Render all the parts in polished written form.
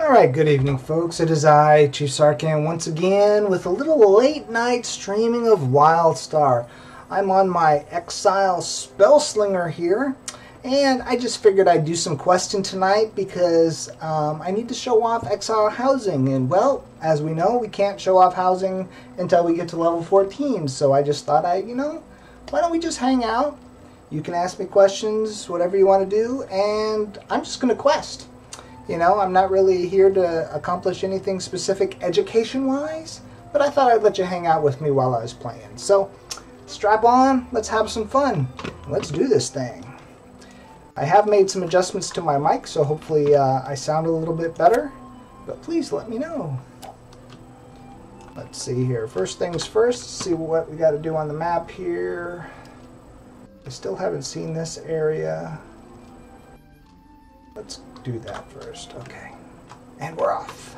Alright, good evening folks. It is I, Chief Sarcan, once again with a little late night streaming of WildStar. I'm on my Exile Spellslinger here, and I just figured I'd do some question tonight because I need to show off Exile housing. And well, as we know, we can't show off housing until we get to level 14. So I just thought why don't we just hang out? You can ask me questions, whatever you want to do, and I'm just going to quest. You know, I'm not really here to accomplish anything specific education-wise, but I thought I'd let you hang out with me while I was playing. So, strap on, let's have some fun. Let's do this thing. I have made some adjustments to my mic, so hopefully I sound a little bit better, but please let me know. Let's see here. First things first, see what we got to do on the map here. I still haven't seen this area. Let's do that first. Okay. And we're off.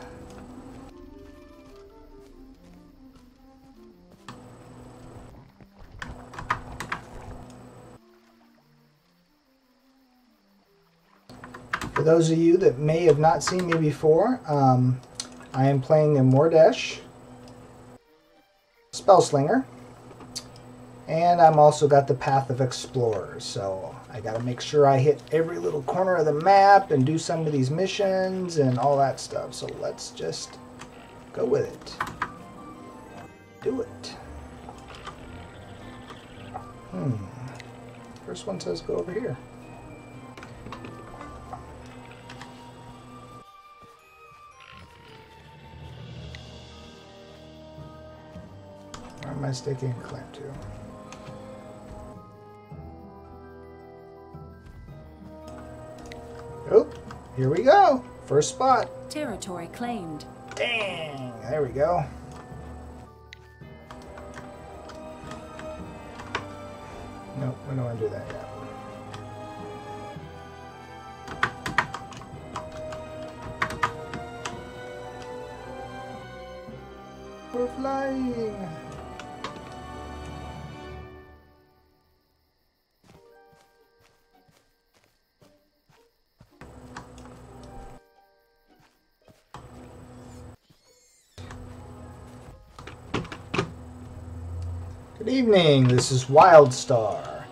For those of you that may have not seen me before, I am playing a Mordesh Spellslinger. And I'm also got the Path of Explorers, so I got to make sure I hit every little corner of the map and do some of these missions and all that stuff. So let's just go with it. Do it. First one says go over here. Where am I sticking a clamp to? Oh, here we go. First spot. Territory claimed. Dang, there we go. Nope, we don't want to do that yet. We're flying. Good evening, this is WildStar.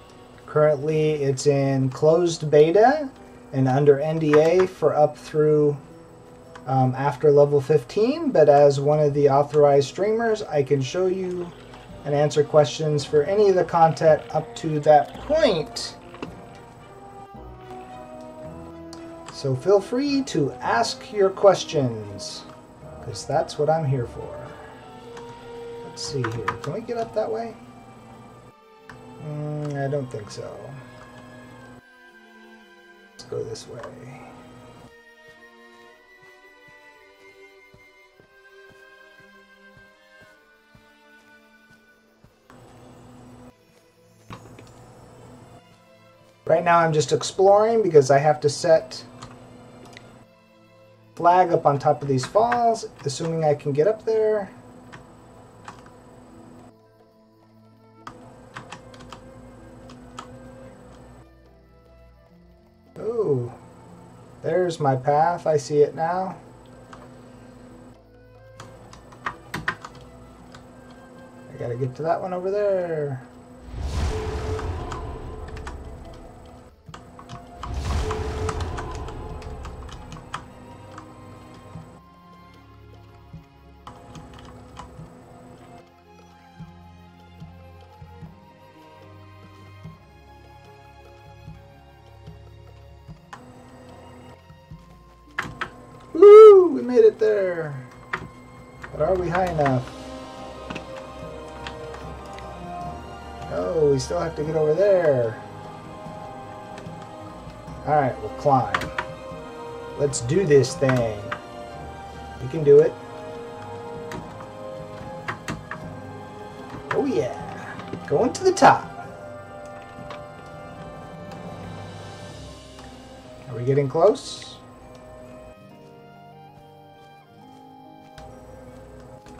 Currently it's in closed beta and under NDA for up through after level 15, but as one of the authorized streamers I can show you and answer questions for any of the content up to that point. So feel free to ask your questions, because that's what I'm here for. Let's see here. Can we get up that way? I don't think so. Let's go this way. Right now I'm just exploring because I have to set flag up on top of these falls, assuming I can get up there. Oh, there's my path. I see it now. I gotta get to that one over there. Woo! We made it there. But are we high enough? Oh, we still have to get over there. Alright, we'll climb. Let's do this thing. We can do it. Oh yeah. Going to the top. Are we getting close?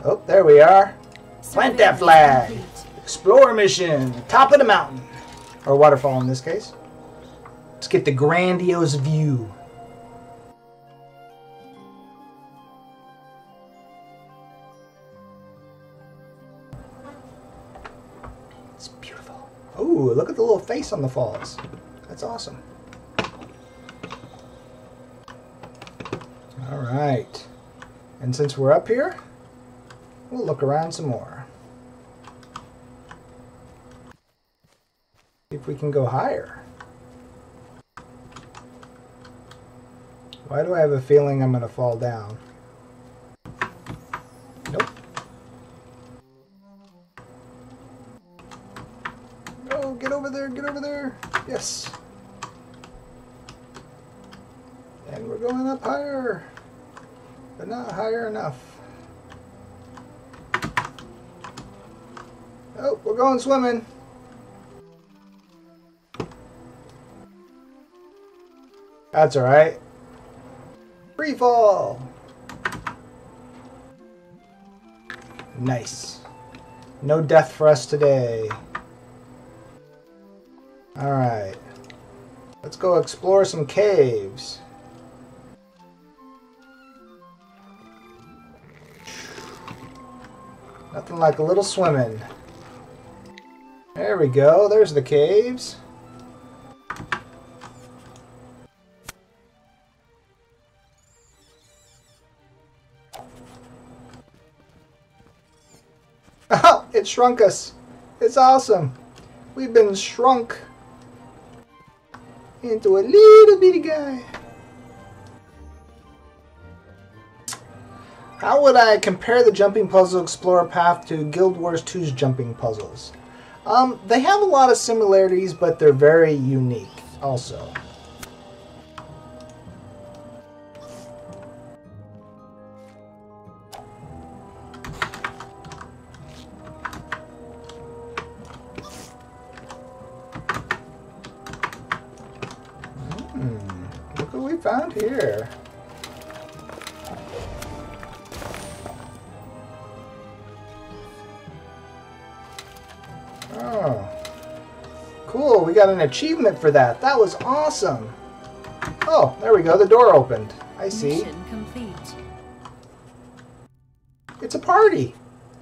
Oh, there we are. Plant that flag. Explorer mission. Top of the mountain. Or waterfall in this case. Let's get the grandiose view. Ooh, look at the little face on the falls. That's awesome. All right. And since we're up here, we'll look around some more. See if we can go higher. Why do I have a feeling I'm going to fall down? Nope. Oh, get over there, get over there. Yes. And we're going up higher, but not higher enough. Oh, we're going swimming. That's all right. Free fall. Nice. No death for us today. All right. Let's go explore some caves. Nothing like a little swimming. There we go. There's the caves. Oh, it shrunk us. It's awesome. We've been shrunk into a little bitty guy. How would I compare the Jumping Puzzle Explorer path to Guild Wars 2's jumping puzzles? They have a lot of similarities, but they're very unique also. Look what we found here. Oh, cool. We got an achievement for that. That was awesome. Oh, there we go. The door opened. I see. Mission complete. It's a party.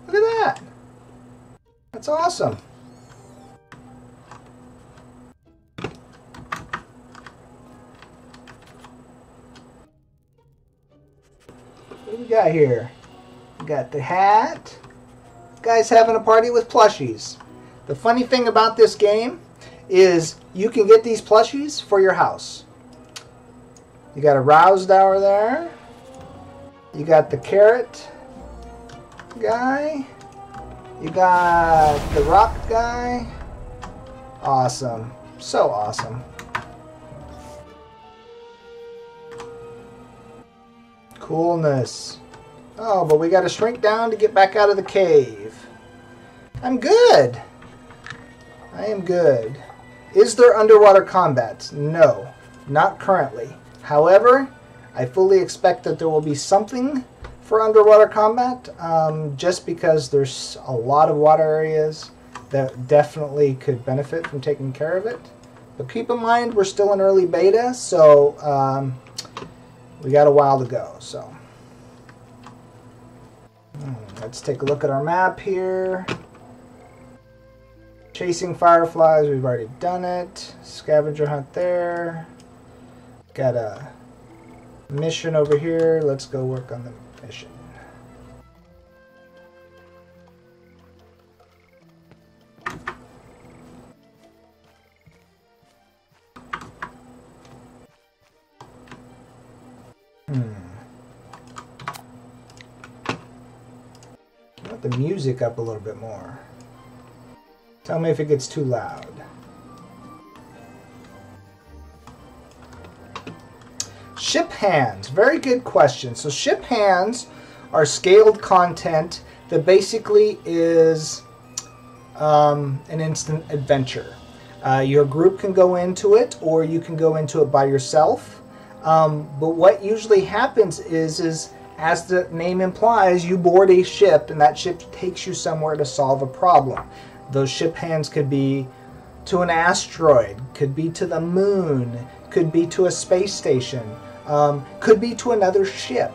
Look at that. That's awesome. What do we got here? We got the hat. Guy's having a party with plushies. The funny thing about this game is you can get these plushies for your house. You got a Roused Hour there. You got the carrot guy. You got the rock guy. Awesome. So awesome. Coolness. Oh, but we got to shrink down to get back out of the cave. I'm good. I am good. Is there underwater combat? No, not currently. However, I fully expect that there will be something for underwater combat, just because there's a lot of water areas that definitely could benefit from taking care of it. But keep in mind, we're still in early beta, so we got a while to go. So let's take a look at our map here. Chasing fireflies, we've already done it. Scavenger hunt there. Got a mission over here. Let's go work on the mission. I want the music up a little bit more. Tell me if it gets too loud. Ship hands. Very good question. So ship hands are scaled content that basically is an instant adventure. Your group can go into it, or you can go into it by yourself. But what usually happens is as the name implies, you board a ship, and that ship takes you somewhere to solve a problem. Those ship hands could be to an asteroid, could be to the moon, could be to a space station, could be to another ship.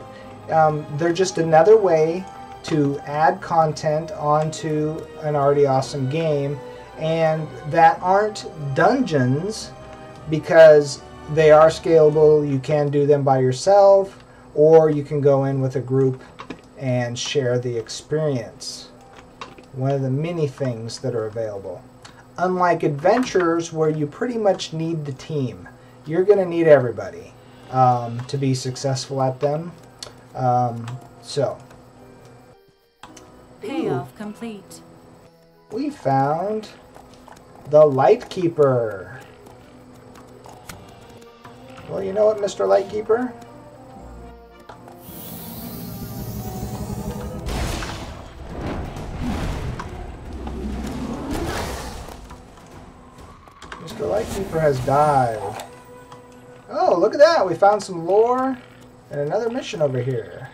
They're just another way to add content onto an already awesome game and that aren't dungeons, because they are scalable. You can do them by yourself, or you can go in with a group and share the experience. One of the many things that are available. Unlike adventures where you pretty much need the team. You're going to need everybody to be successful at them. Payoff complete. We found the Lightkeeper. Well, you know what, Mr. Lightkeeper? Mr. Lightkeeper has died. Oh, look at that! We found some lore and another mission over here.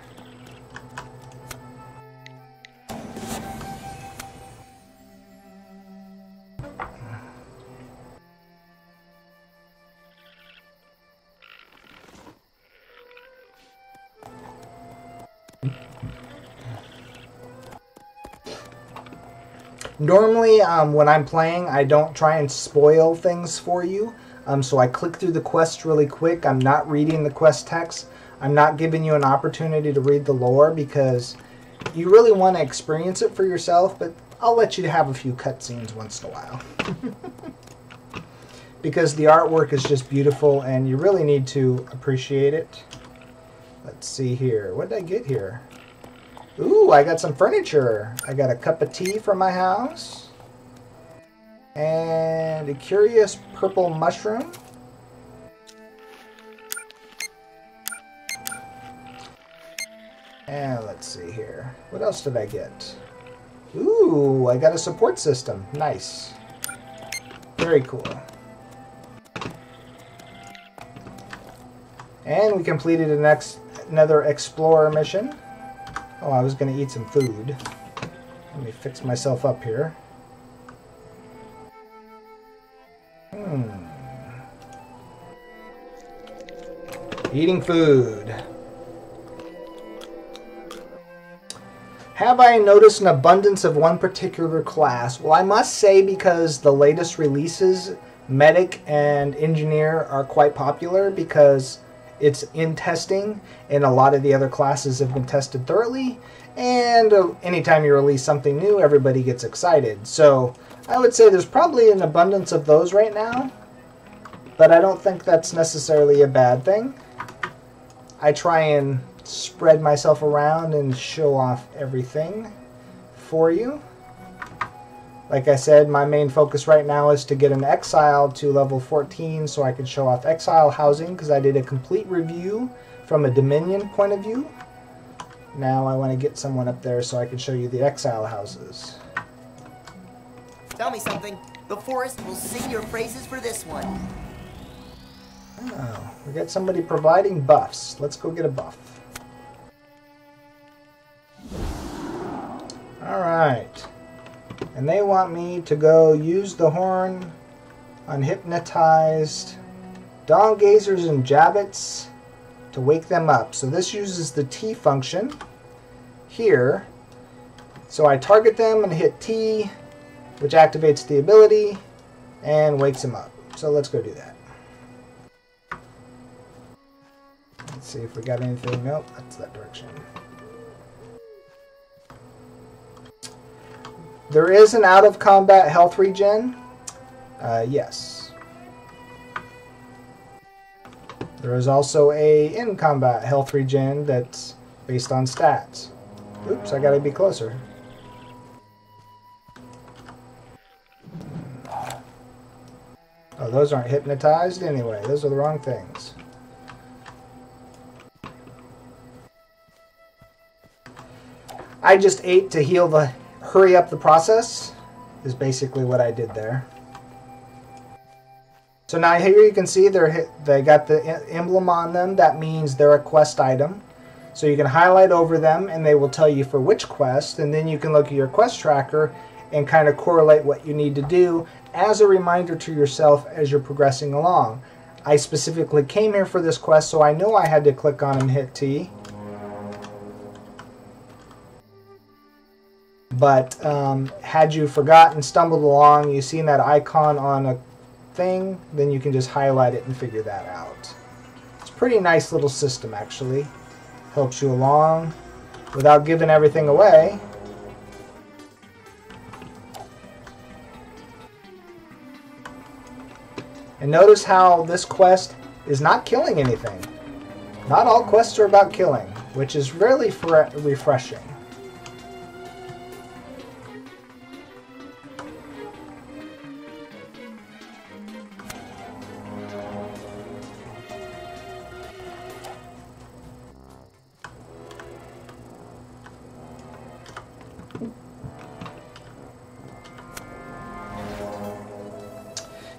Normally, when I'm playing, I don't try and spoil things for you. So I click through the quest really quick. I'm not reading the quest text. I'm not giving you an opportunity to read the lore because you really want to experience it for yourself, but I'll let you have a few cutscenes once in a while. Because the artwork is just beautiful and you really need to appreciate it. Let's see here. What did I get here? Ooh, I got some furniture. I got a cup of tea for my house. And a curious purple mushroom. And let's see here. What else did I get? Ooh, I got a support system. Nice. Very cool. And we completed another explorer mission. Oh, I was going to eat some food. Let me fix myself up here. Eating food. Have I noticed an abundance of one particular class? Well, I must say, because the latest releases, Medic and Engineer, are quite popular because it's in testing, and a lot of the other classes have been tested thoroughly, and anytime you release something new, everybody gets excited. So I would say there's probably an abundance of those right now, but I don't think that's necessarily a bad thing. I try and spread myself around and show off everything for you. Like I said, my main focus right now is to get an exile to level 14 so I can show off exile housing, because I did a complete review from a Dominion point of view. Now I want to get someone up there so I can show you the exile houses. Tell me something. The forest will sing your praises for this one. Oh, we got somebody providing buffs. Let's go get a buff. Alright. And they want me to go use the horn on hypnotized dawn gazers and jabbits to wake them up. So this uses the T function here. So I target them and hit T, which activates the ability and wakes them up. So let's go do that. Let's see if we got anything. Nope, that's that direction. There is an out-of-combat health regen. Yes. There is also a in-combat health regen that's based on stats. Oops, I gotta be closer. Oh, those aren't hypnotized anyway. Those are the wrong things. I just ate to heal the... hurry up the process is basically what I did there. So now here you can see they got the emblem on them. That means they're a quest item. So you can highlight over them and they will tell you for which quest, and then you can look at your quest tracker and kind of correlate what you need to do as a reminder to yourself as you're progressing along. I specifically came here for this quest, so I know I had to click on and hit T. But had you forgotten, stumbled along, you've seen that icon on a thing, then you can just highlight it and figure that out. It's a pretty nice little system, actually. Helps you along without giving everything away. And notice how this quest is not killing anything. Not all quests are about killing, which is really refreshing.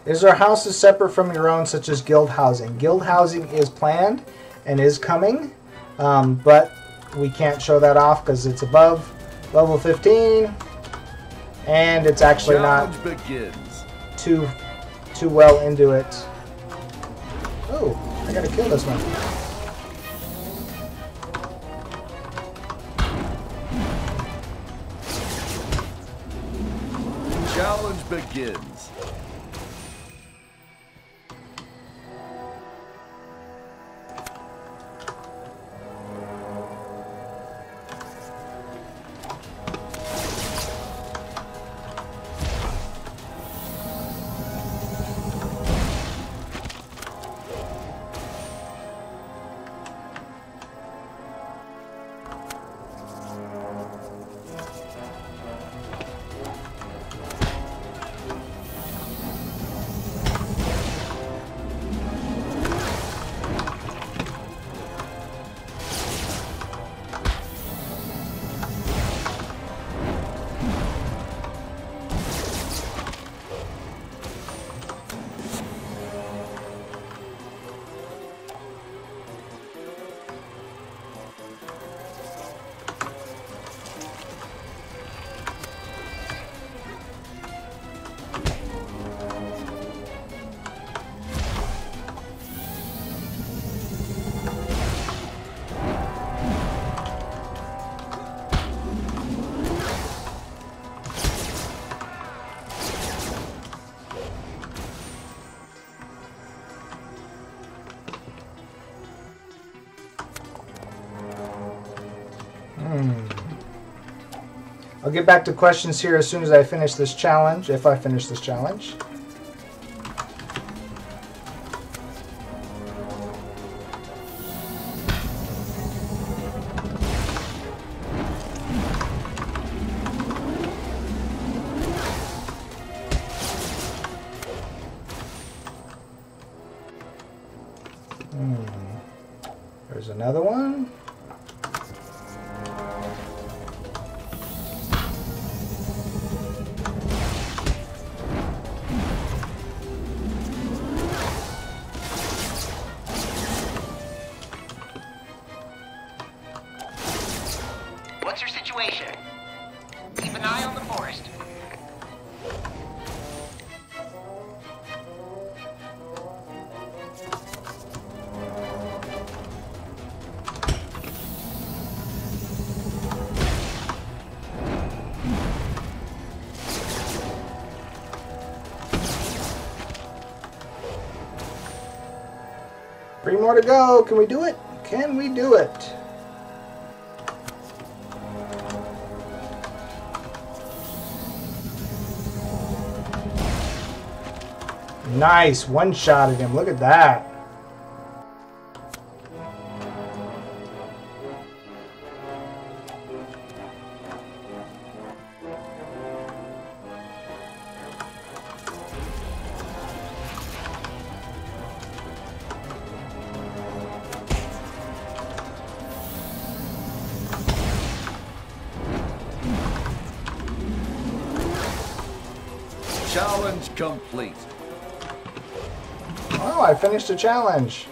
Is there houses separate from your own, such as guild housing? Guild housing is planned and is coming, but we can't show that off because it's above level 15, and it's actually not too well into it. Oh, I gotta kill this one. Challenge begins. I'll get back to questions here as soon as I finish this challenge, if I finish this challenge. There's another one. What's your situation? Keep an eye on the forest. Three more to go. Can we do it? Can we do it? Nice. One-shotted him. Look at that. Challenge complete. Oh, I finished the challenge.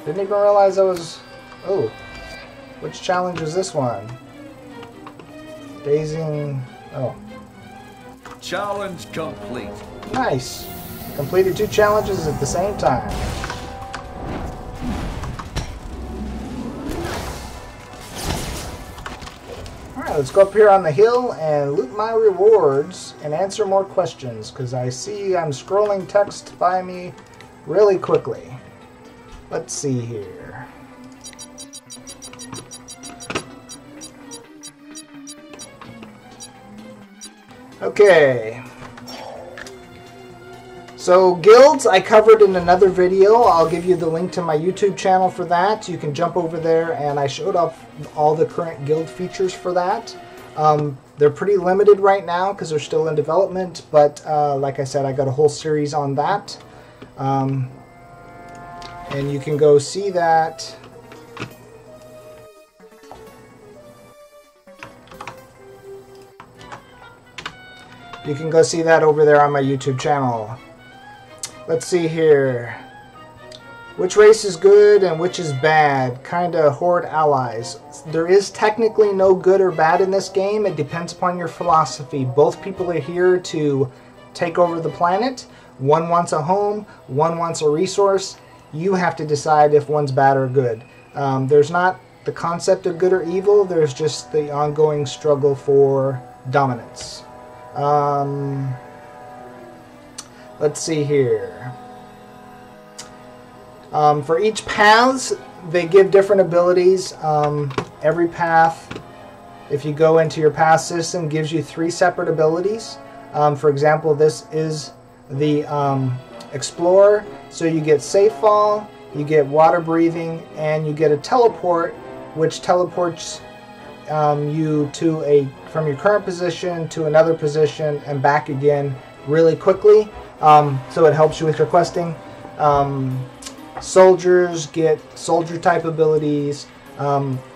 Didn't even realize I was... Oh. Which challenge is this one? Dazing... Oh. Challenge complete. Nice. Completed 2 challenges at the same time. Alright, let's go up here on the hill and loot my rewards and answer more questions, because I see I'm scrolling text by me really quickly. Let's see here. Okay. So guilds I covered in another video. I'll give you the link to my YouTube channel for that. You can jump over there, and I showed off all the current guild features for that. They're pretty limited right now because they're still in development, but like I said, I got a whole series on that. And you can go see that. You can go see that over there on my YouTube channel. Let's see here. Which race is good and which is bad? Kinda horde allies. There is technically no good or bad in this game. It depends upon your philosophy. Both people are here to take over the planet. One wants a home, one wants a resource. You have to decide if one's bad or good. There's not the concept of good or evil. There's just the ongoing struggle for dominance. Let's see here. For each paths, they give different abilities. Every path, if you go into your path system, gives you 3 separate abilities. For example, this is the Explorer. So you get Safe Fall, you get Water Breathing, and you get a Teleport, which teleports you to from your current position to another position and back again really quickly. So it helps you with your questing. Soldiers get soldier type abilities.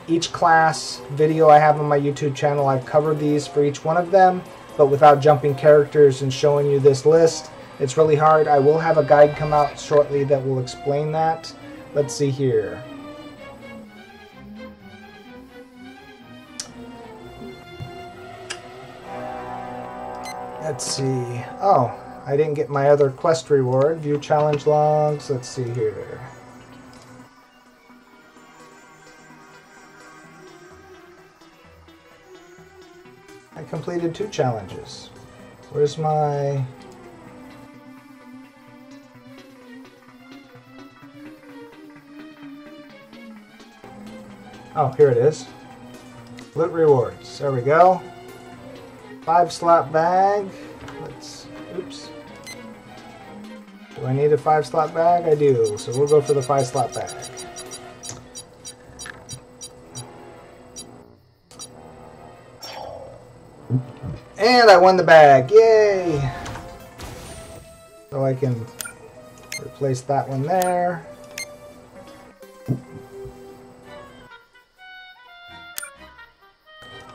Each class video I have on my YouTube channel, I've covered these for each one of them, but without jumping characters and showing you this list. It's really hard. I will have a guide come out shortly that will explain that. Let's see here. Let's see. Oh, I didn't get my other quest reward. View challenge logs. Let's see here. I completed 2 challenges. Where's my... Oh, here it is. Loot rewards. There we go. 5-slot bag. Let's... Oops. Do I need a 5-slot bag? I do. So we'll go for the 5-slot bag. And I won the bag. Yay! So I can replace that one there.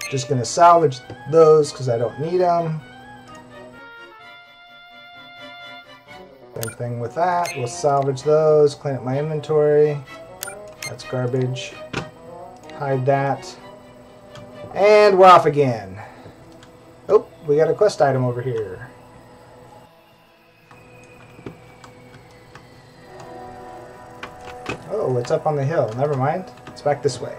Just going to salvage those because I don't need them. Same thing with that. We'll salvage those, clean up my inventory. That's garbage. Hide that. And we're off again. Oh, we got a quest item over here. Oh, it's up on the hill. Never mind. It's back this way.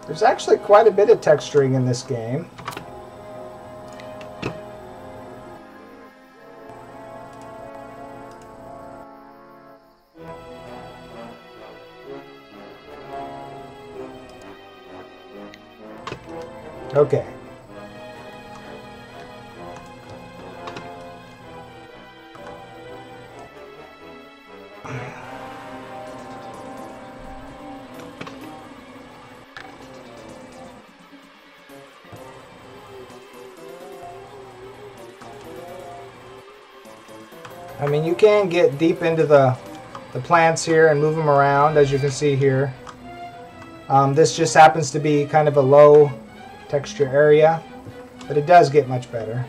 There's actually quite a bit of texturing in this game. Okay. I mean, you can get deep into the plants here and move them around, as you can see here. This just happens to be kind of a low texture area, but it does get much better.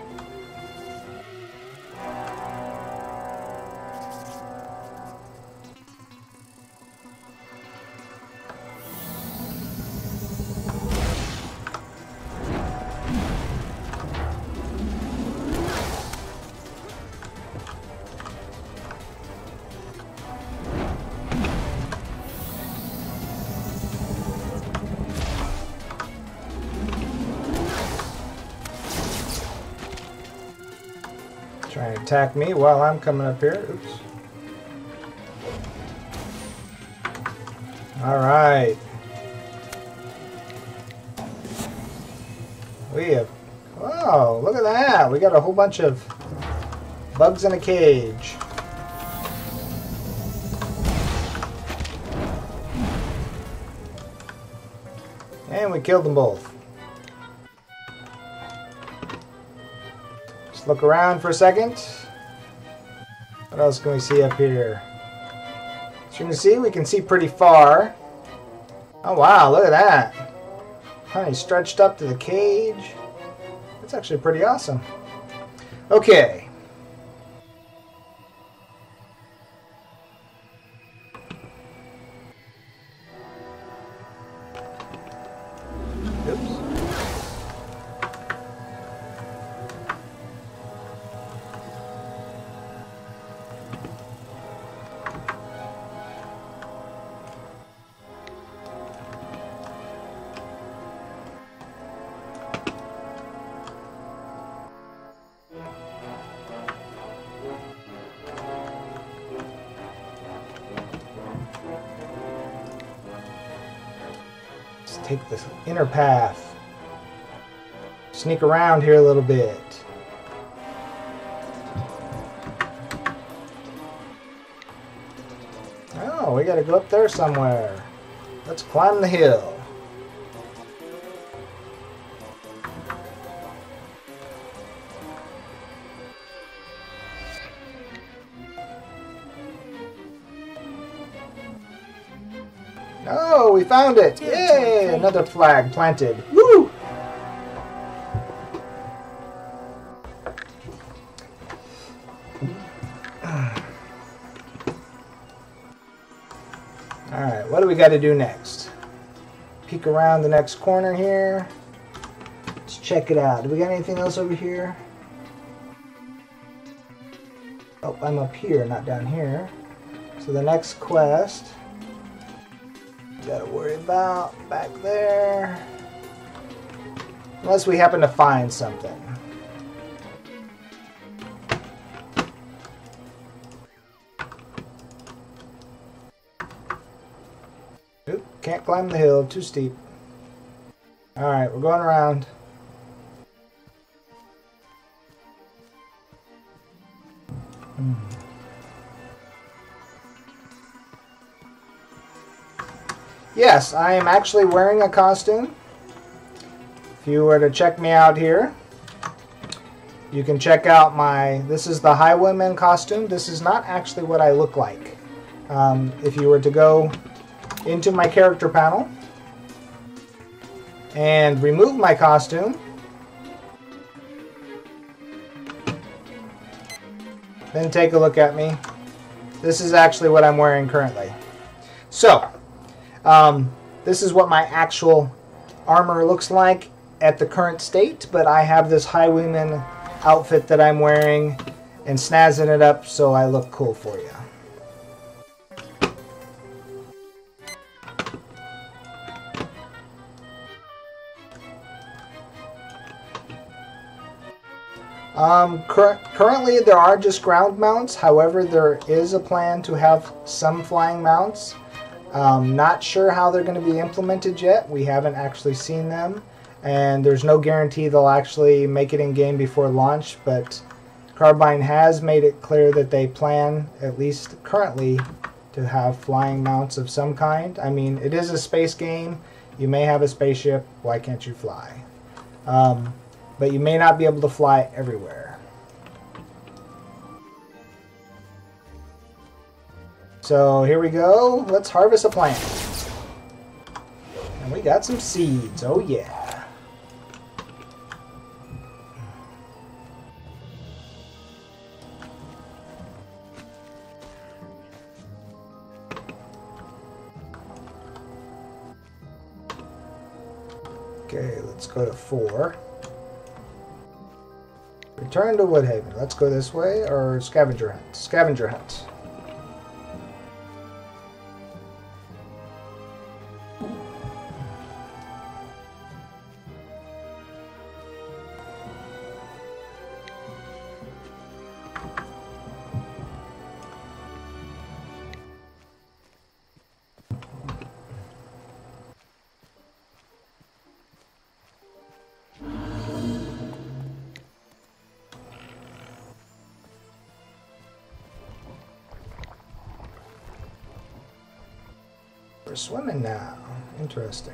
attack me while I'm coming up here. Oops. Alright. We have... Oh, look at that. We got a whole bunch of bugs in a cage. And we killed them both. Just look around for a second. What else can we see up here? As you can see, we can see pretty far. Oh wow, look at that. Honey stretched up to the cage. That's actually pretty awesome. Okay. Oops. Take this inner path. Sneak around here a little bit. Oh, we gotta go up there somewhere. Let's climb the hill. Oh, we found it! Yay! Another flag planted. Woo! Alright, what do we got to do next? Peek around the next corner here. Let's check it out. Do we got anything else over here? Oh, I'm up here, not down here. So the next quest... Gotta worry about back there. Unless we happen to find something. Oop, can't climb the hill, too steep. Alright, we're going around. Yes, I am actually wearing a costume. If you were to check me out here, you can check out my, this is the Highwayman costume. This is not actually what I look like. If you were to go into my character panel and remove my costume, then take a look at me. This is actually what I'm wearing currently. So, this is what my actual armor looks like at the current state, but I have this Highwayman outfit that I'm wearing and snazzing it up so I look cool for you. Currently there are just ground mounts, however there is a plan to have some flying mounts. Not sure how they're going to be implemented yet. We haven't actually seen them, and there's no guarantee they'll actually make it in game before launch, but Carbine has made it clear that they plan, at least currently, to have flying mounts of some kind. I mean, it is a space game. You may have a spaceship. Why can't you fly? But you may not be able to fly everywhere. So here we go. Let's harvest a plant. And we got some seeds. Oh yeah. Okay, let's go to 4. Return to Woodhaven. Let's go this way, or scavenger hunt. Scavenger hunt. We're swimming now. Interesting.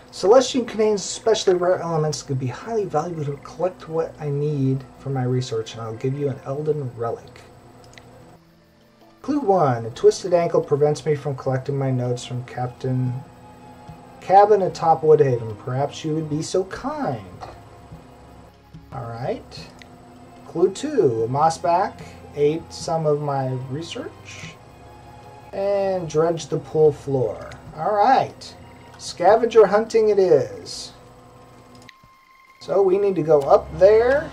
Celestion contains especially rare elements that could be highly valuable to collect what I need for my research, and I'll give you an Elden Relic. Clue 1. A twisted ankle prevents me from collecting my notes from cabin atop Woodhaven. Perhaps you would be so kind. Alright. Clue 2. A mossback ate some of my research and dredged the pool floor. Alright. Scavenger hunting it is. So we need to go up there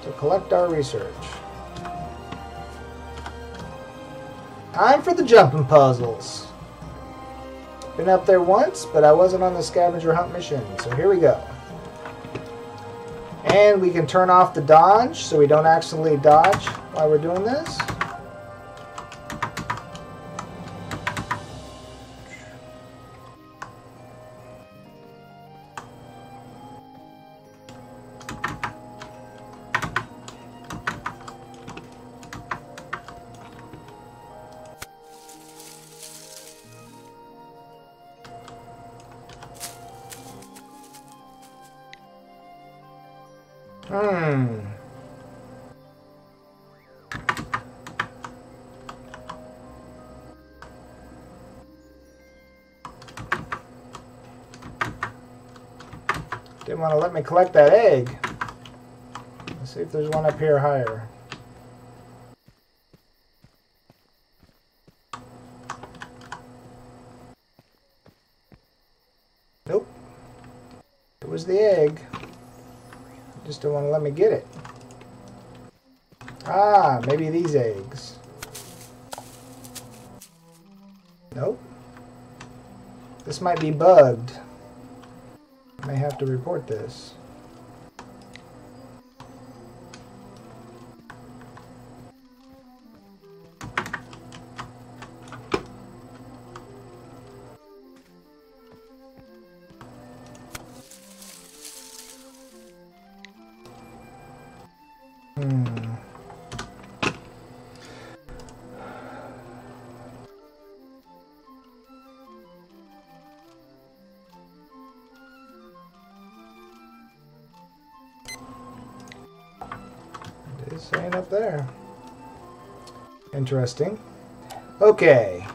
to collect our research. Time for the jumping puzzles. Been up there once, but I wasn't on the scavenger hunt mission, so here we go. And we can turn off the dodge so we don't accidentally dodge while we're doing this. Didn't want to let me collect that egg. Let's see if there's one up here higher. Nope. It was the egg. Just don't want to let me get it. Ah, maybe these eggs. Nope. This might be bugged. I may have to report this. It's saying up there. Interesting. Okay.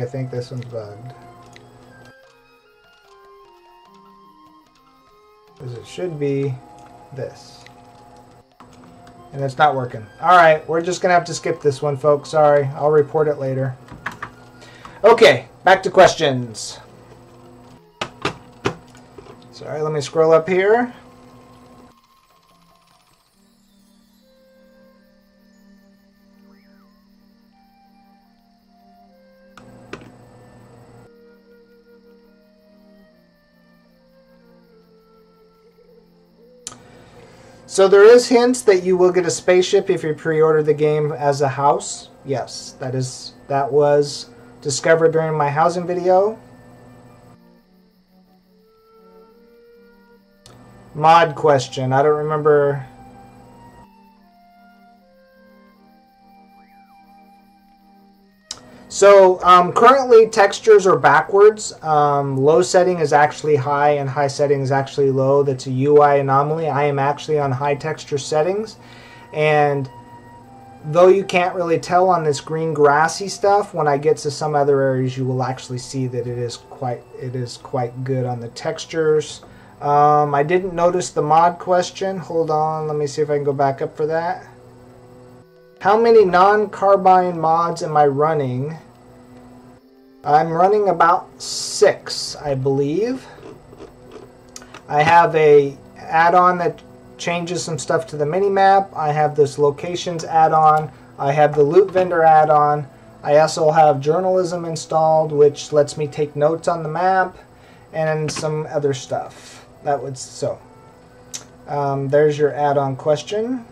I think this one's bugged. Because it should be this. And it's not working. Alright, we're just going to have to skip this one, folks. Sorry, I'll report it later. Okay, back to questions. Sorry, let me scroll up here. So there is hints that you will get a spaceship if you pre-order the game as a house. Yes, that was discovered during my housing video. Mod question. I don't remember. So currently textures are backwards. Low setting is actually high and high setting is actually low. That's a UI anomaly. I am actually on high texture settings, and though you can't really tell on this green grassy stuff, when I get to some other areas you will actually see that it is quite good on the textures. I didn't notice the mod question. Hold on, let me see if I can go back up for that. How many non-carbine mods am I running? I'm running about 6, I believe. I have a add-on that changes some stuff to the mini-map. I have this locations add-on. I have the loot vendor add-on. I also have journalism installed, which lets me take notes on the map, and some other stuff. There's your add-on question.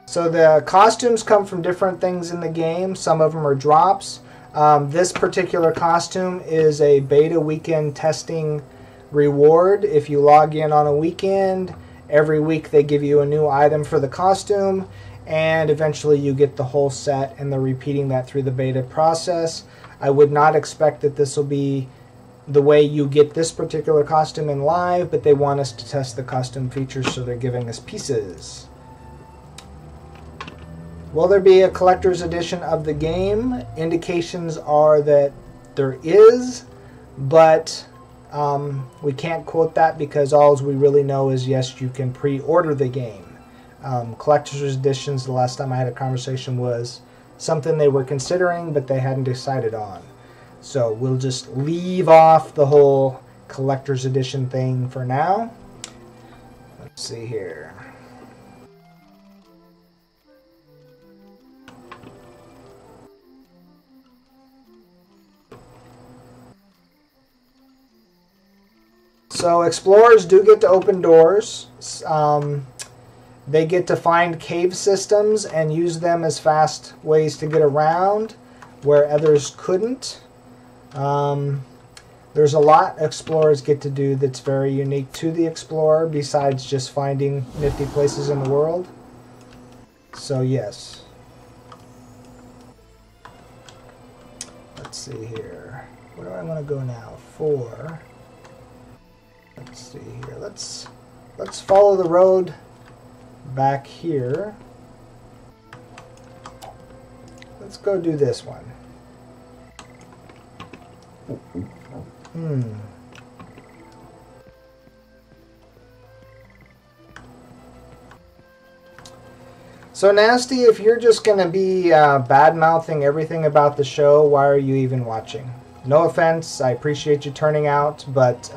So the costumes come from different things in the game. Some of them are drops. This particular costume is a beta weekend testing reward. If you log in on a weekend, every week they give you a new item for the costume, and eventually you get the whole set, and they're repeating that through the beta process. I would not expect that this will be the way you get this particular costume in live, but they want us to test the costume features, so they're giving us pieces. Will there be a collector's edition of the game? Indications are that there is, but we can't quote that because all we really know is, yes, you can pre-order the game. Collector's editions, the last time I had a conversation, was something they were considering, but they hadn't decided on. So we'll just leave off the whole collector's edition thing for now. Let's see here. So explorers do get to open doors. They get to find cave systems and use them as fast ways to get around where others couldn't. There's a lot explorers get to do that's very unique to the explorer besides just finding nifty places in the world. So yes. Let's see here. Where do I want to go now? Let's see here. Let's follow the road back here. Let's go do this one. So Nasty, if you're just going to be bad-mouthing everything about the show, why are you even watching? No offense, I appreciate you turning out, but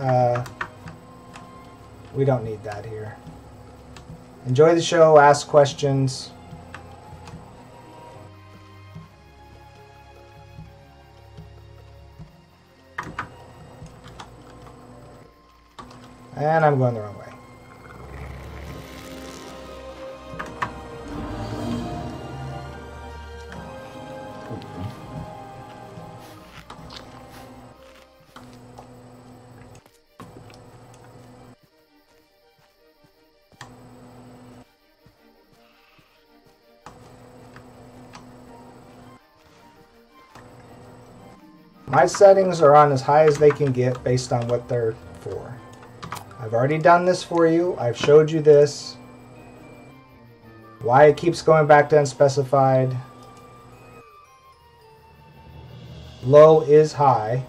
we don't need that here. Enjoy the show, ask questions. And I'm going the wrong way. My settings are on as high as they can get based on what they're for. I've already done this for you. I've showed you this. Why it keeps going back to unspecified. Low is high.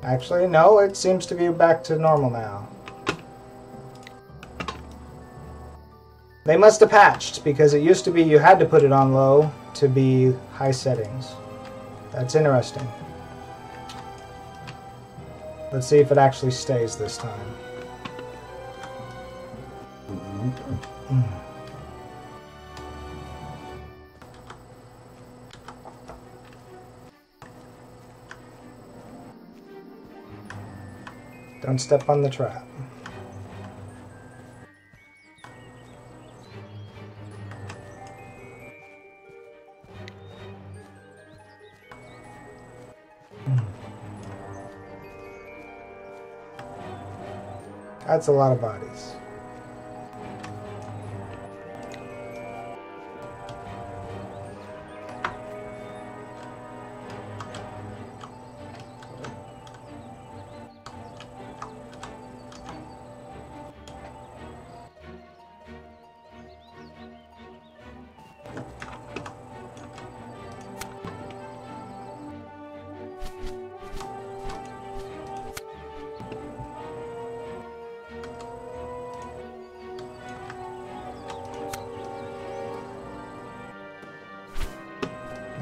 Actually, no, it seems to be back to normal now. They must have patched, because it used to be you had to put it on low to be high settings. That's interesting. Let's see if it actually stays this time. Don't step on the trap. That's a lot of bodies.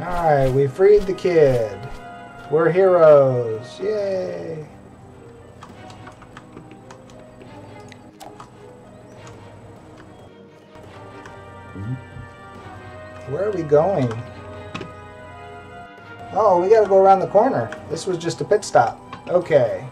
Alright, we freed the kid. We're heroes. Yay! Where are we going? Oh, we gotta go around the corner. This was just a pit stop. Okay.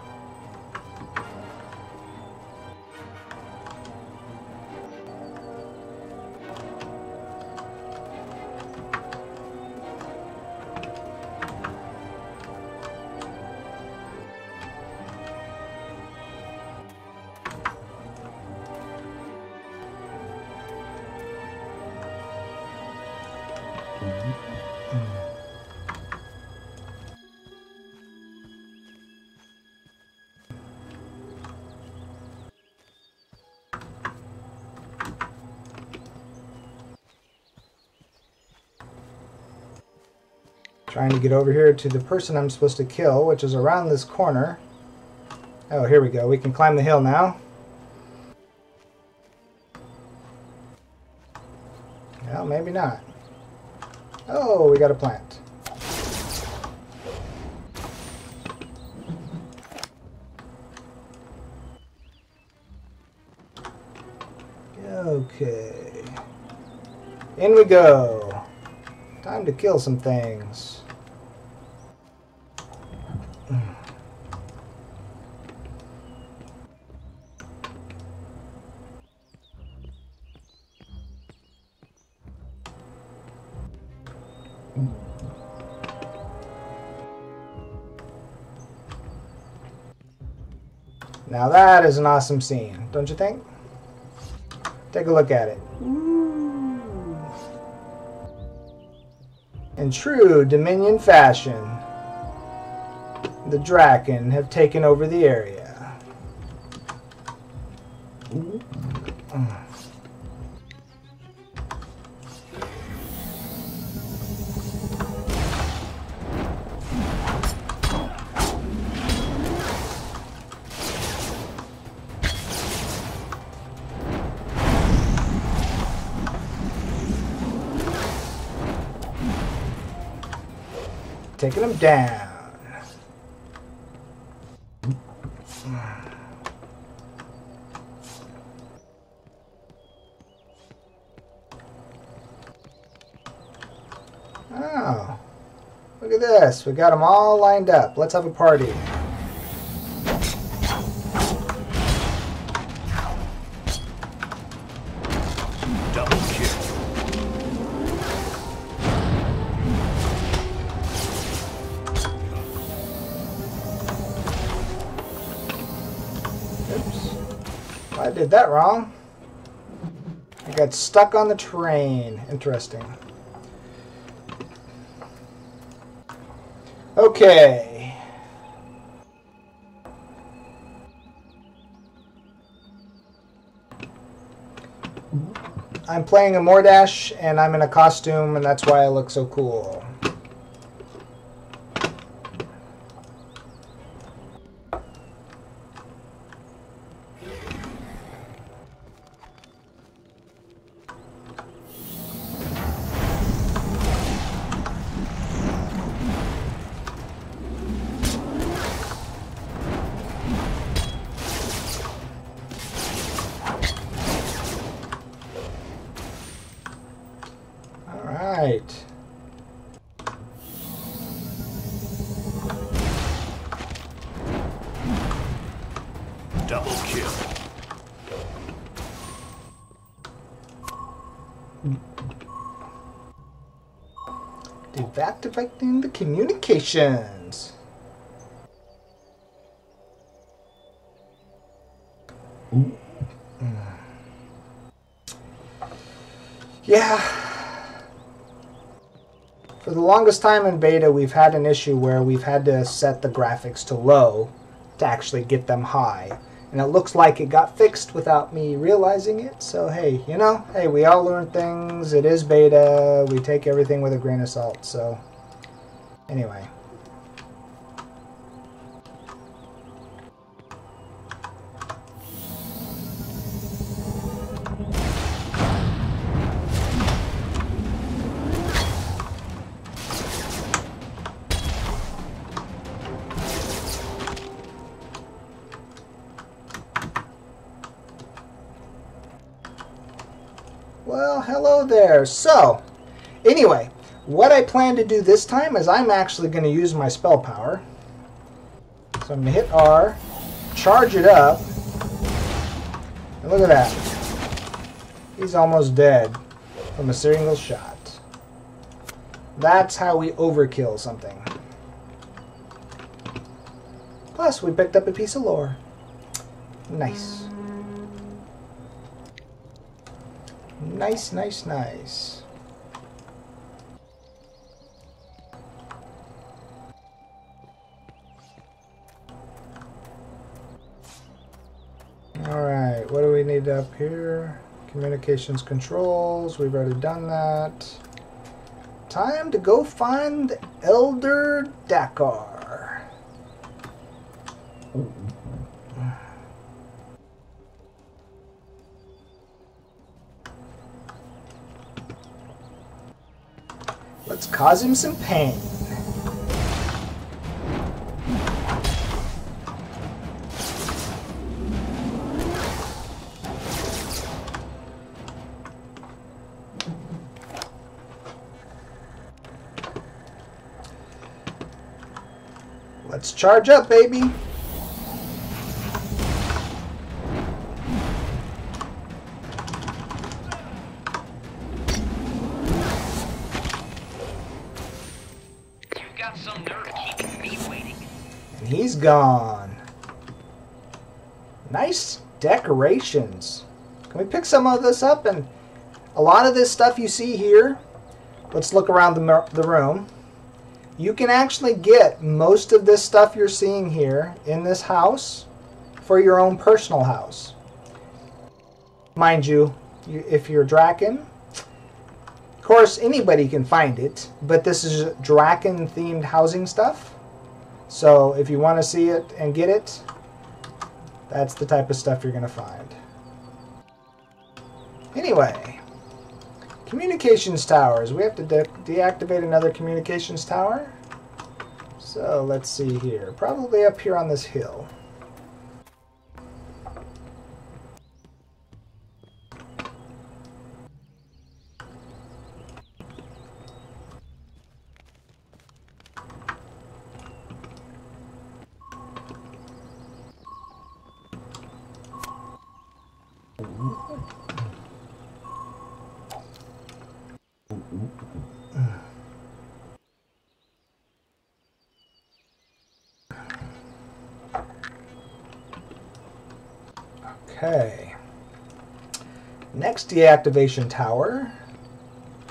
Trying to get over here to the person I'm supposed to kill, which is around this corner. Oh, here we go. We can climb the hill now. Well, maybe not. Oh, we got a plant. Okay. In we go. Time to kill some things. Now that is an awesome scene, don't you think? Take a look at it. Ooh. In true Dominion fashion, the Draken have taken over the area. Ooh. Taking them down. Oh, look at this. We got them all lined up. Let's have a party. Double kill. I did that wrong. I got stuck on the train. Interesting. Okay. I'm playing a Mordash and I'm in a costume and that's why I look so cool. Right. Double kill. Deactivating the communications. Ooh. Yeah. For the longest time in beta, we've had an issue where we've had to set the graphics to low to actually get them high. And it looks like it got fixed without me realizing it. So, hey, you know, hey, we all learn things. It is beta. We take everything with a grain of salt. So, anyway. Well, hello there. So, anyway, what I plan to do this time is I'm actually going to use my spell power. So I'm going to hit R, charge it up, and look at that. He's almost dead from a single shot. That's how we overkill something. Plus, we picked up a piece of lore. Nice. Nice, nice, nice. Alright, what do we need up here? Communications controls, we've already done that. Time to go find Elder Dakar. Let's cause him some pain. Let's charge up, baby. He's gone. Nice decorations. Can we pick some of this up? And a lot of this stuff you see here, let's look around the room. You can actually get most of this stuff you're seeing here in this house for your own personal house. Mind you, if you're Draken, of course anybody can find it, but this is Draken themed housing stuff. So if you want to see it and get it, that's the type of stuff you're going to find. Anyway, communications towers. We have to deactivate another communications tower. So let's see here. Probably up here on this hill. Okay. Next deactivation tower.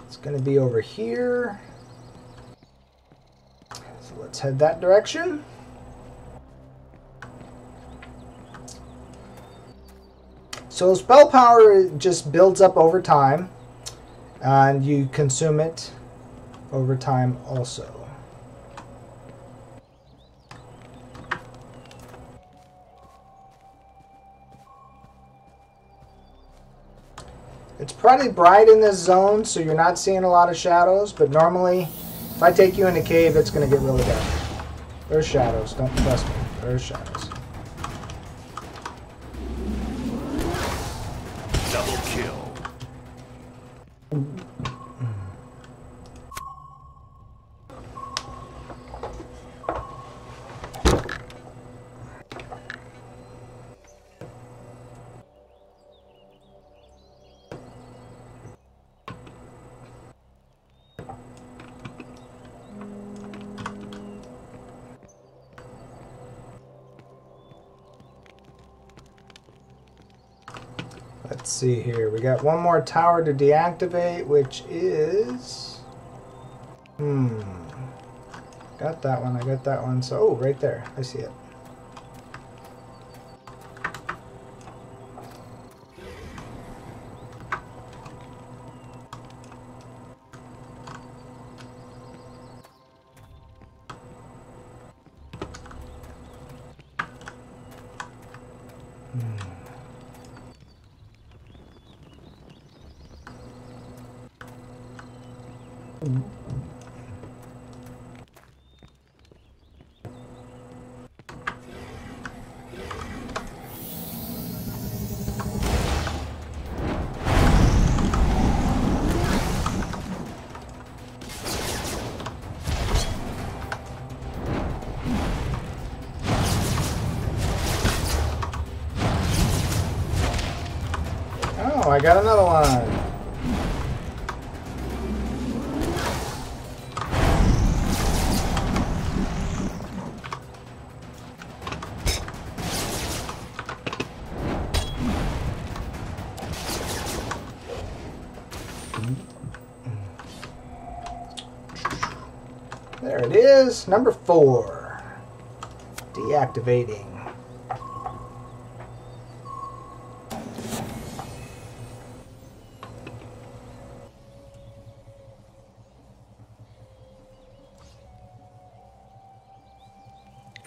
It's going to be over here. So let's head that direction. So spell power just builds up over time, and you consume it over time also. It's pretty bright in this zone, so you're not seeing a lot of shadows, but normally, if I take you in a cave, it's going to get really dark. There's shadows, don't trust me. There's shadows. Double kill. Let's see here. We got one more tower to deactivate, which is... Got that one. I got that one. So, oh, right there. I see it. got another one. There it is, number 4. Deactivating.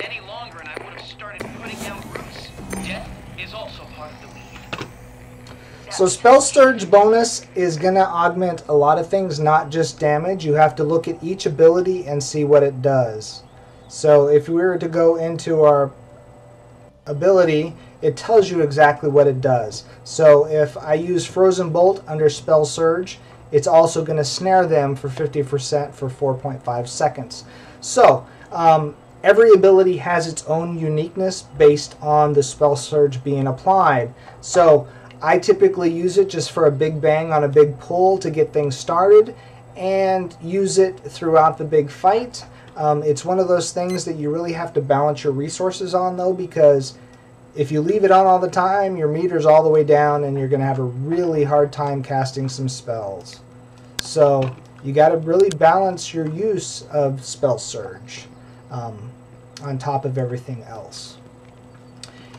Any longer and I would have started putting down roots. Death is also part of the lead. So Spell Surge bonus is going to augment a lot of things, not just damage. You have to look at each ability and see what it does. So if we were to go into our ability, it tells you exactly what it does. So if I use Frozen Bolt under Spell Surge, it's also going to snare them for 50% for 4.5 seconds. So every ability has its own uniqueness based on the Spell Surge being applied. So I typically use it just for a big bang on a big pull to get things started, and use it throughout the big fight. It's one of those things that you really have to balance your resources on, though, because if you leave it on all the time, your meter's all the way down and you're going to have a really hard time casting some spells. So you got to really balance your use of Spell Surge on top of everything else.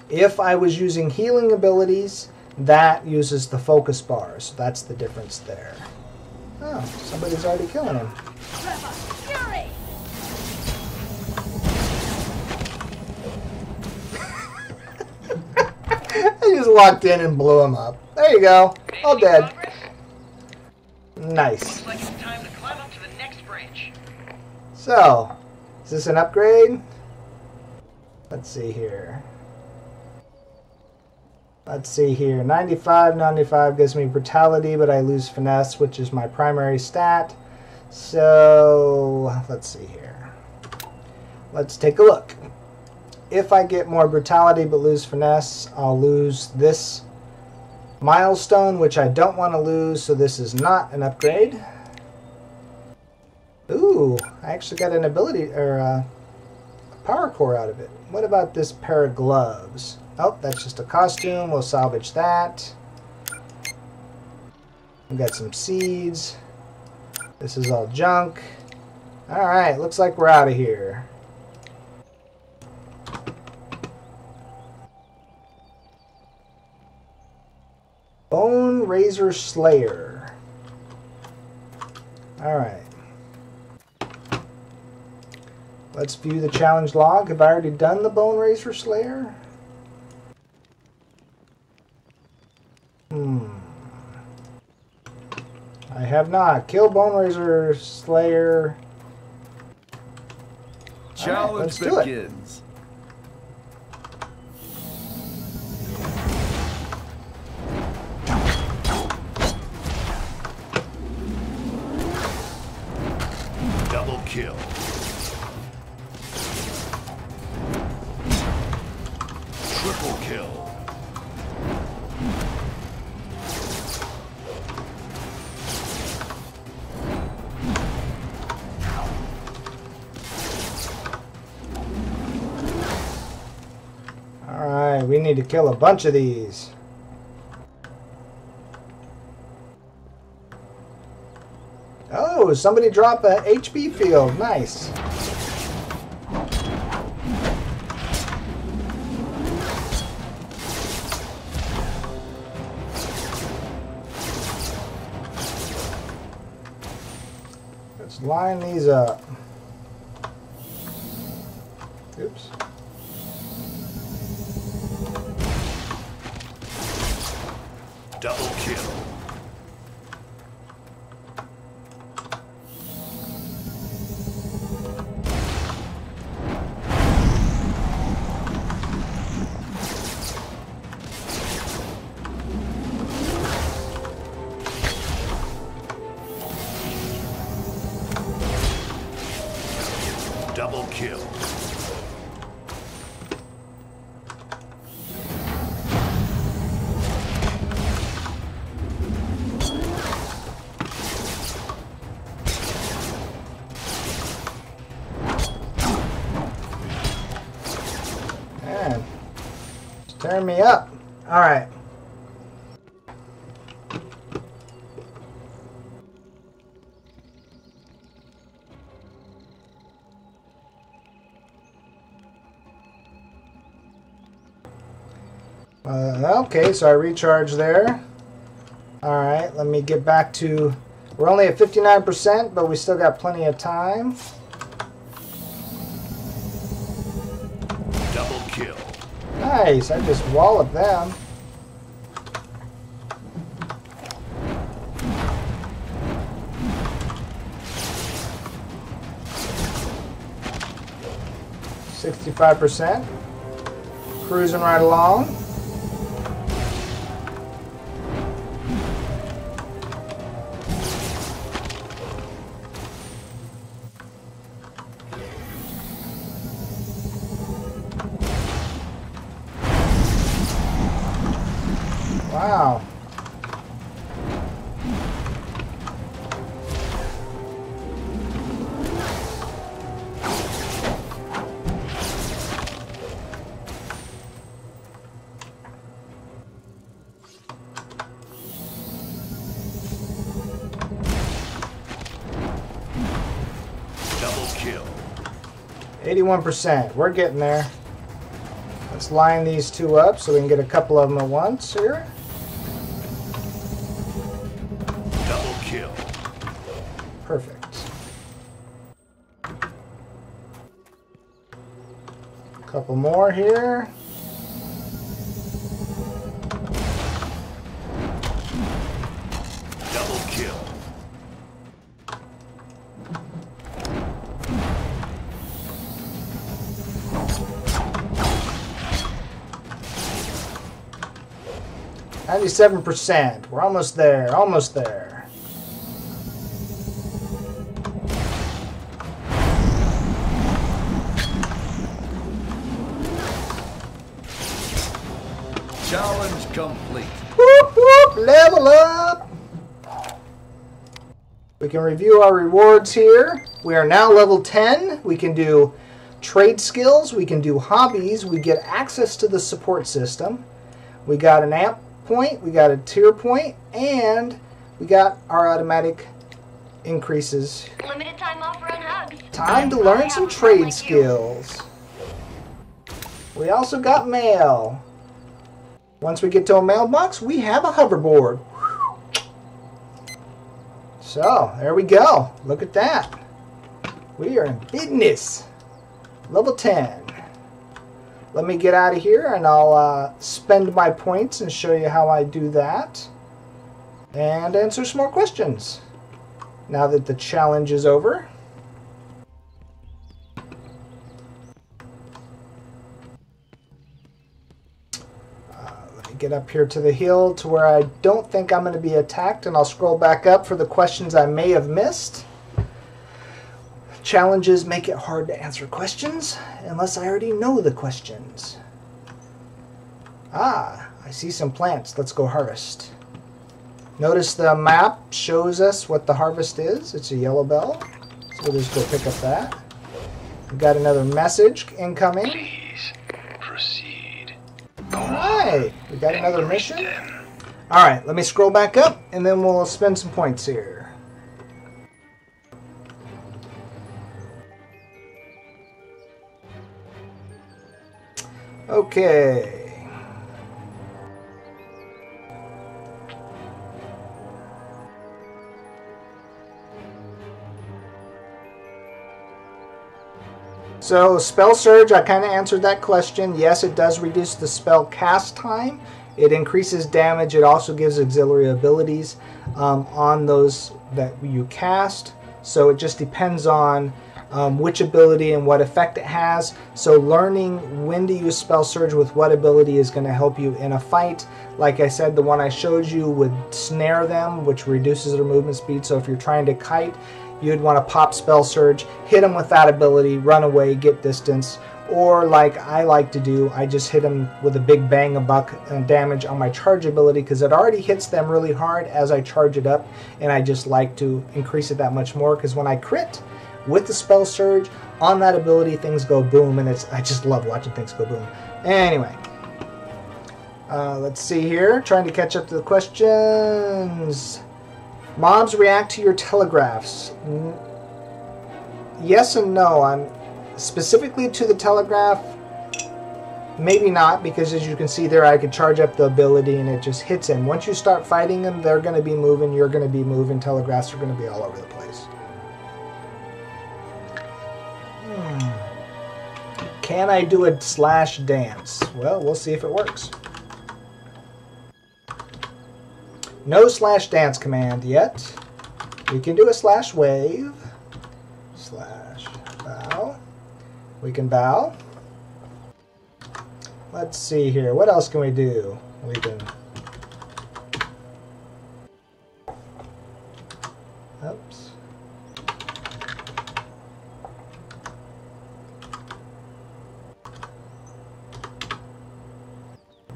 If I was using healing abilities, that uses the focus bars. That's the difference there. Oh, somebody's already killing him. I just walked in and blew him up. There you go. All dead. Nice. Looks like it's time to climb up to the next branch. So, is this an upgrade? Let's see here. Let's see here. 95, 95 gives me brutality, but I lose finesse, which is my primary stat. So, let's see here. Let's take a look. If I get more brutality but lose finesse, I'll lose this milestone, which I don't want to lose, so this is not an upgrade. Ooh, I actually got an ability, or a power core out of it. What about this pair of gloves? Oh, that's just a costume. We'll salvage that. We've got some seeds. This is all junk. Alright, looks like we're out of here. Bone Razor Slayer. Alright. Let's view the challenge log. Have I already done the Bone Razor Slayer? I have not. Kill Bone Razor Slayer. Challenge begins. Double kill. Triple kill. Alright, we need to kill a bunch of these. Oh, somebody dropped a HP field. Nice. Let's line these up. Oops. Double kill. Double kill. man. It's tearing me up. Alright. Okay, so I recharge there. Alright, let me get back to... We're only at 59%, but we still got plenty of time. Double kill. Nice, I just walloped them. %. Cruising right along. Wow. Double kill. 81%. We're getting there. Let's line these two up so we can get a couple of them at once here. Double kill. Perfect. Couple more here. Double kill. %. We're almost there. Almost there. Challenge complete. Whoop, whoop, level up. We can review our rewards here. We are now level 10. We can do trade skills. We can do hobbies. We get access to the support system. We got an amp point, we got a tier point, and we got our automatic increases. Limited time offer on hugs. Time to learn some trade skills. We also got mail. Once we get to a mailbox, we have a hoverboard. So, there we go. Look at that. We are in business. Level 10. Let me get out of here and I'll spend my points and show you how I do that. And answer some more questions. Now that the challenge is over. Let me get up here to the hill to where I don't think I'm going to be attacked, and I'll scroll back up for the questions I may have missed. Challenges make it hard to answer questions unless I already know the questions. Ah, I see some plants. Let's go harvest. Notice the map shows us what the harvest is. It's a yellow bell. So we'll just go pick up that. We've got another message incoming. Please proceed. Alright, we got another mission. Alright, let me scroll back up and then we'll spend some points here. Okay. So, Spell Surge, I kind of answered that question. Yes, it does reduce the spell cast time. It increases damage. It also gives auxiliary abilities on those that you cast. So it just depends on which ability and what effect it has. So learning when to use Spell Surge with what ability is going to help you in a fight. Like I said, the one I showed you would snare them, which reduces their movement speed. So if you're trying to kite, you'd want to pop Spell Surge, hit them with that ability, run away, get distance. Or like I like to do, I just hit them with a big bang of buck damage on my charge ability because it already hits them really hard as I charge it up, and I just like to increase it that much more because when I crit with the Spell Surge on that ability, things go boom, and I just love watching things go boom. Anyway. Let's see here. Trying to catch up to the questions. Mobs react to your telegraphs. Yes and no. I'm specifically to the telegraph. Maybe not, because as you can see there, I could charge up the ability and it just hits him. Once you start fighting them, they're going to be moving, you're going to be moving, telegraphs are going to be all over the place. Can I do a slash dance? Well, we'll see if it works. No slash dance command yet. We can do a slash wave. Slash bow. We can bow. Let's see here. What else can we do? We can... Oops.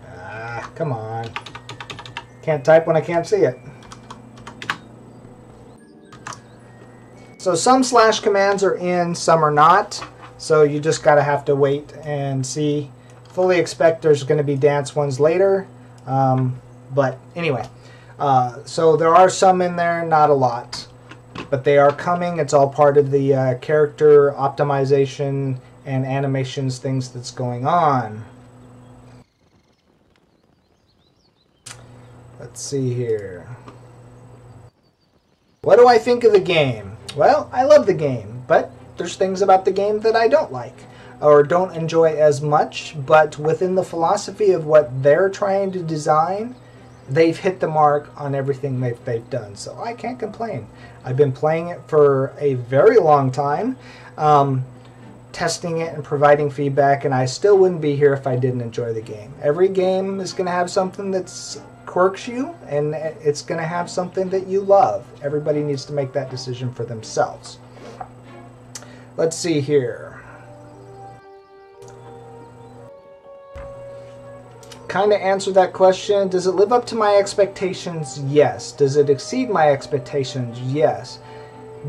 Ah, come on. Can't type when I can't see it. So some slash commands are in, some are not. So you just gotta have to wait and see. Fully expect there's going to be dance ones later, but anyway, so there are some in there, not a lot, but they are coming. It's all part of the character optimization and animations things that's going on. Let's see here. What do I think of the game? Well, I love the game, but there's things about the game that I don't like or don't enjoy as much, but within the philosophy of what they're trying to design, they've hit the mark on everything they've done. So I can't complain. I've been playing it for a very long time, testing it and providing feedback, and I still wouldn't be here if I didn't enjoy the game. Every game is going to have something that's quirks you, and it's going to have something that you love. Everybody needs to make that decision for themselves. Let's see here. Kind of answered that question. Does it live up to my expectations? Yes. Does it exceed my expectations? Yes.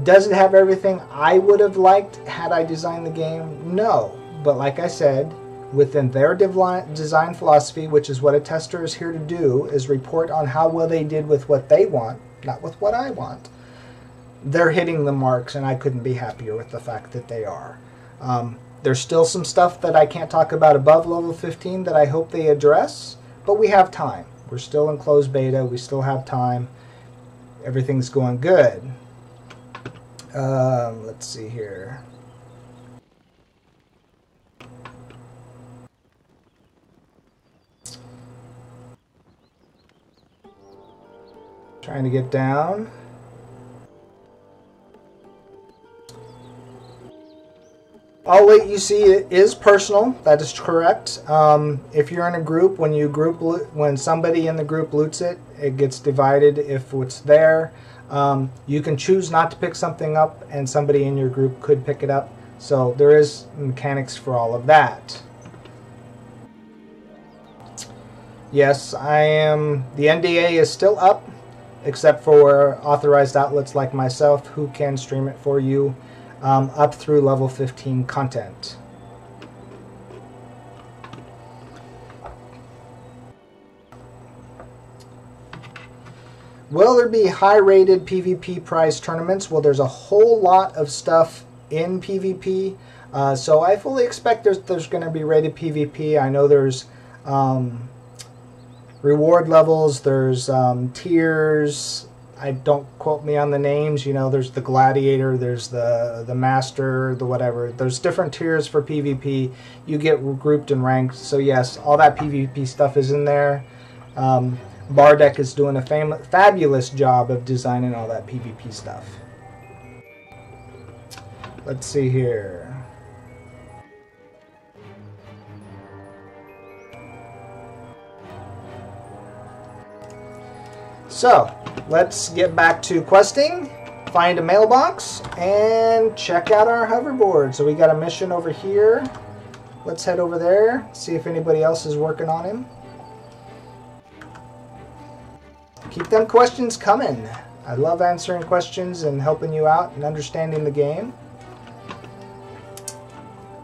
Does it have everything I would have liked had I designed the game? No. But like I said, within their design philosophy, which is what a tester is here to do, is report on how well they did with what they want, not with what I want. They're hitting the marks, and I couldn't be happier with the fact that they are. There's still some stuff that I can't talk about above level 15 that I hope they address, but we have time. We're still in closed beta. We still have time. Everything's going good. Let's see here. Trying to get down. All that you see is personal. That is correct. If you're in a group, when somebody in the group loots it, it gets divided if it's there. You can choose not to pick something up, and somebody in your group could pick it up. So there is mechanics for all of that. Yes, the NDA is still up, except for authorized outlets like myself who can stream it for you. Up through level 15 content. Will there be high-rated PvP prize tournaments? Well, there's a whole lot of stuff in PvP, so I fully expect there's going to be rated PvP. I know there's reward levels, there's tiers. I don't quote me on the names. You know, there's the gladiator, there's the master, the whatever. There's different tiers for PvP. You get grouped and ranked. So yes, all that PvP stuff is in there. Bardec is doing a fabulous job of designing all that PvP stuff. Let's see here. So, let's get back to questing, find a mailbox, and check out our hoverboard. So we got a mission over here. Let's head over there, see if anybody else is working on him. Keep them questions coming. I love answering questions and helping you out and understanding the game.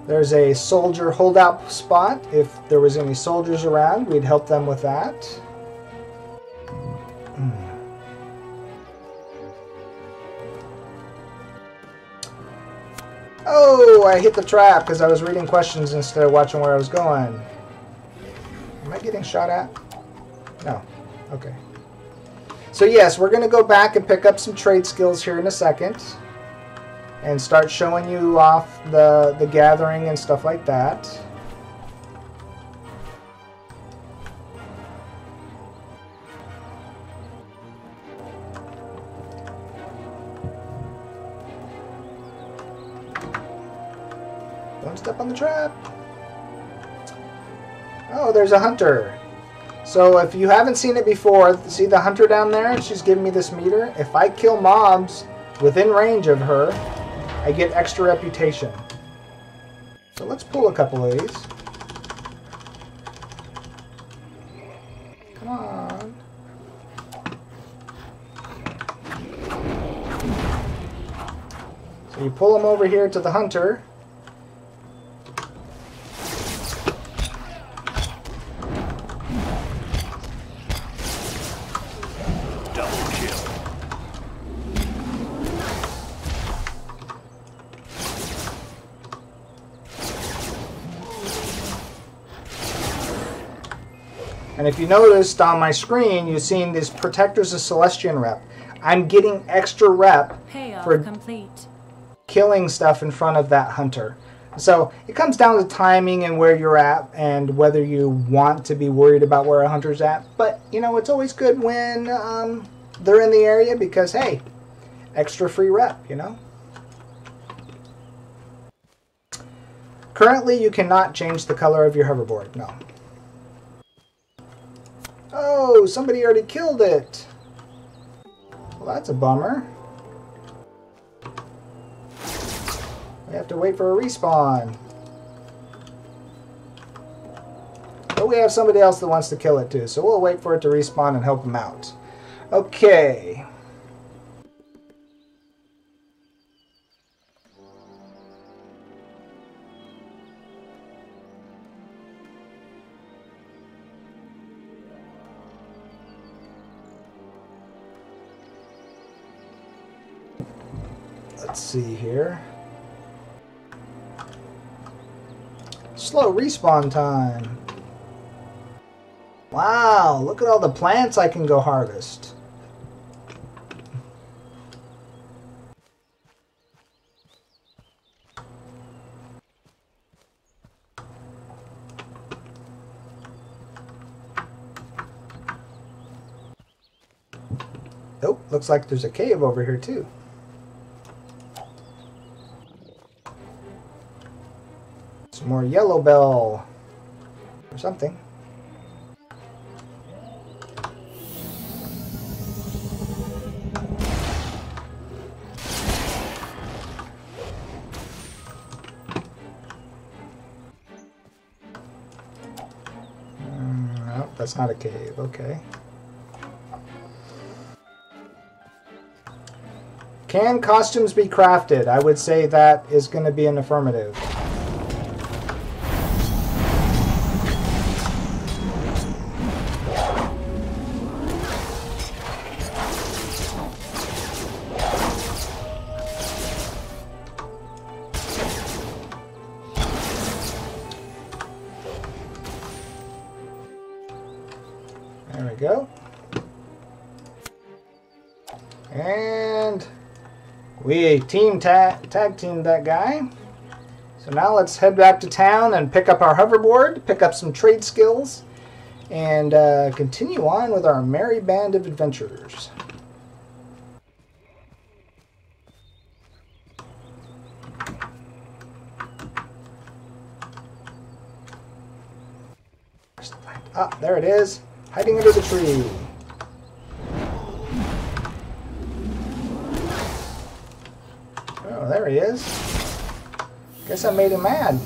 There's a soldier holdout spot. If there was any soldiers around, we'd help them with that. Oh, I hit the trap because I was reading questions instead of watching where I was going. Am I getting shot at? No. Okay. So yes, we're going to go back and pick up some trade skills here in a second. And start showing you off the gathering and stuff like that. Don't step on the trap. Oh, there's a hunter. So if you haven't seen it before, see the hunter down there? She's giving me this meter. If I kill mobs within range of her, I get extra reputation. So let's pull a couple of these. Come on. So you pull them over here to the hunter. And if you noticed on my screen, you've seen these Protectors of Celestion rep. I'm getting extra rep for complete. Killing stuff in front of that hunter. So it comes down to timing and where you're at and whether you want to be worried about where a hunter's at. But, you know, it's always good when they're in the area because, hey, extra free rep, you know. Currently, you cannot change the color of your hoverboard, no. Oh, somebody already killed it. Well, that's a bummer. We have to wait for a respawn. But we have somebody else that wants to kill it too, so we'll wait for it to respawn and help them out. Okay. Let's see here. Slow respawn time. Wow, look at all the plants I can go harvest. Oh, looks like there's a cave over here too. Some more yellow bell or something. No, that's not a cave. Okay. Can costumes be crafted? I would say that is going to be an affirmative. There we go. And we tag teamed that guy. So now let's head back to town and pick up our hoverboard, pick up some trade skills, and continue on with our merry band of adventurers. Ah, there it is, hiding under the tree. Oh, there he is. Guess I made him mad.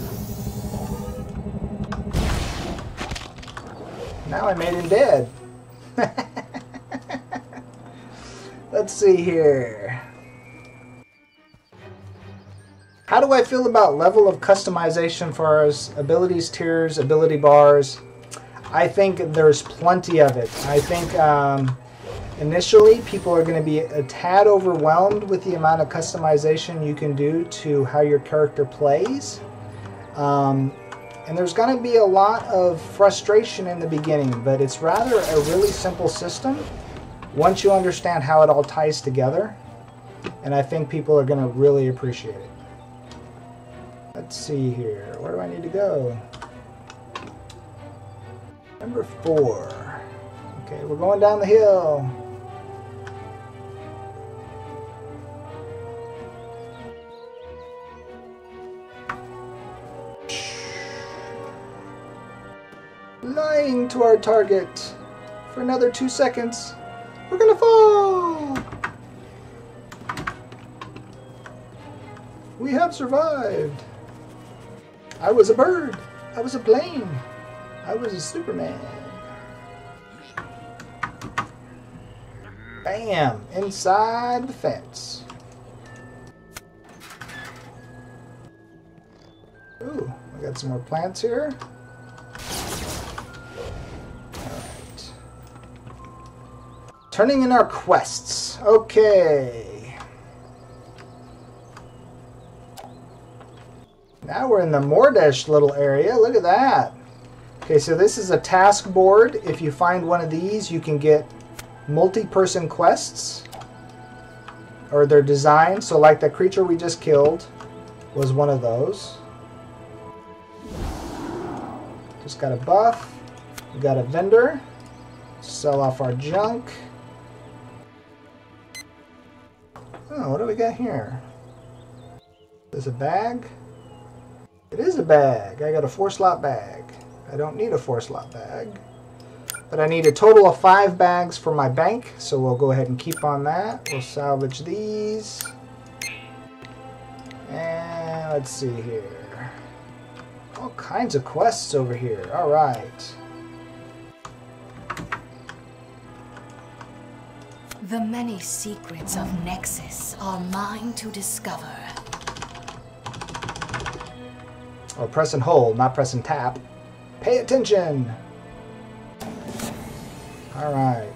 Now I made him dead. Let's see here. How do I feel about level of customization for our abilities, tiers, ability bars? I think there's plenty of it. I think initially people are going to be a tad overwhelmed with the amount of customization you can do to how your character plays. And there's going to be a lot of frustration in the beginning, but it's rather a really simple system once you understand how it all ties together. And I think people are going to really appreciate it. Let's see here. Where do I need to go? Number 4. Okay, we're going down the hill. Lying to our target for another 2 seconds. We're gonna fall! We have survived. I was a bird. I was a plane. I was a Superman. Bam! Inside the fence. Ooh, we got some more plants here. Alright. Turning in our quests. Okay. Now we're in the Mordesh little area. Look at that. Okay, so this is a task board. If you find one of these, you can get multi-person quests. Or they're designed. So like the creature we just killed was one of those. Just got a buff. We got a vendor. Sell off our junk. Oh, what do we got here? Is a bag? It is a bag. I got a 4-slot bag. I don't need a 4-slot bag. But I need a total of 5 bags for my bank, so we'll go ahead and keep on that. We'll salvage these. And let's see here. All kinds of quests over here. Alright. The many secrets of Nexus are mine to discover. Or press and hold, not press and tap. Pay attention! Alright.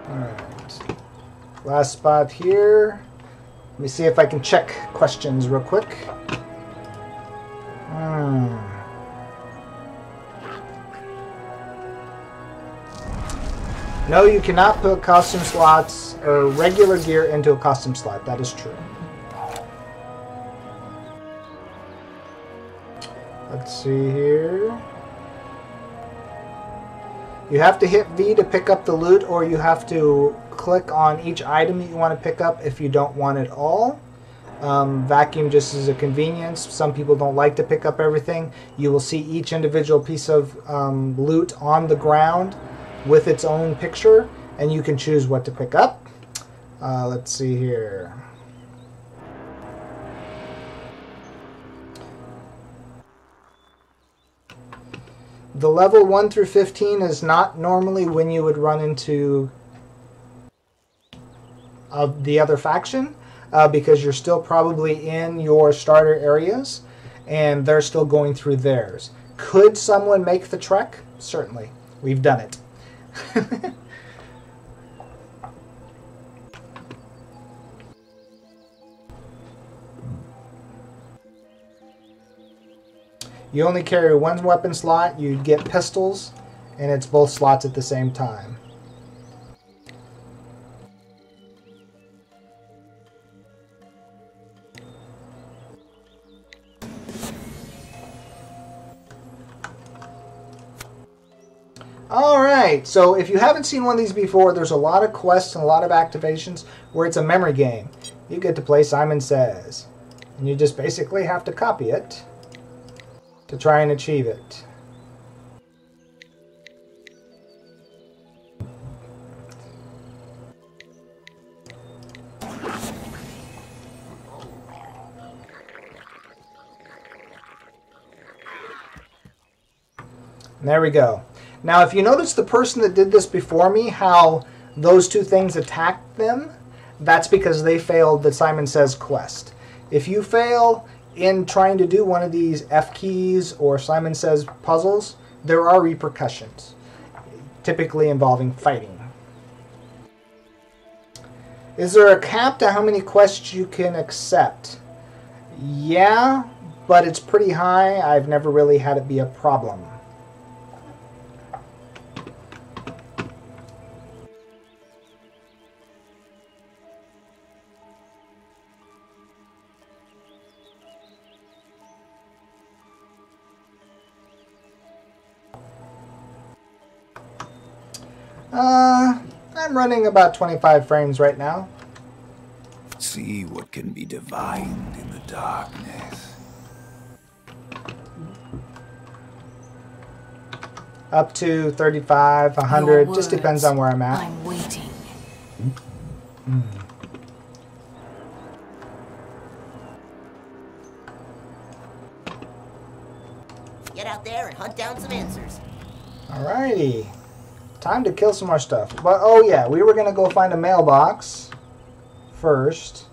Alright. Last spot here. Let me see if I can check questions real quick. No, you cannot put costume slots or regular gear into a costume slot. That is true. Let's see here. You have to hit V to pick up the loot, or you have to click on each item that you want to pick up if you don't want it all. Vacuum just is a convenience. Some people don't like to pick up everything. You will see each individual piece of loot on the ground with its own picture, and you can choose what to pick up. Let's see here. The level 1 through 15 is not normally when you would run into the other faction, because you're still probably in your starter areas and they're still going through theirs. Could someone make the trek? Certainly. We've done it. You only carry one weapon slot. You get pistols, and it's both slots at the same time. Alright, so if you haven't seen one of these before, there's a lot of quests and a lot of activations where it's a memory game. You get to play Simon Says, and you just basically have to copy it to try and achieve it. There we go. Now, if you notice the person that did this before me, how those two things attacked them, that's because they failed the Simon Says quest. If you fail in trying to do one of these F keys or Simon Says puzzles, there are repercussions, typically involving fighting. Is there a cap to how many quests you can accept? Yeah, but it's pretty high. I've never really had it be a problem. I'm running about 25 frames right now. See what can be divined in the darkness. Up to 35, 100, just depends on where I'm at. I'm waiting. Get out there and hunt down some answers. Alrighty. Time to kill some more stuff. But, oh yeah, we were going to go find a mailbox first.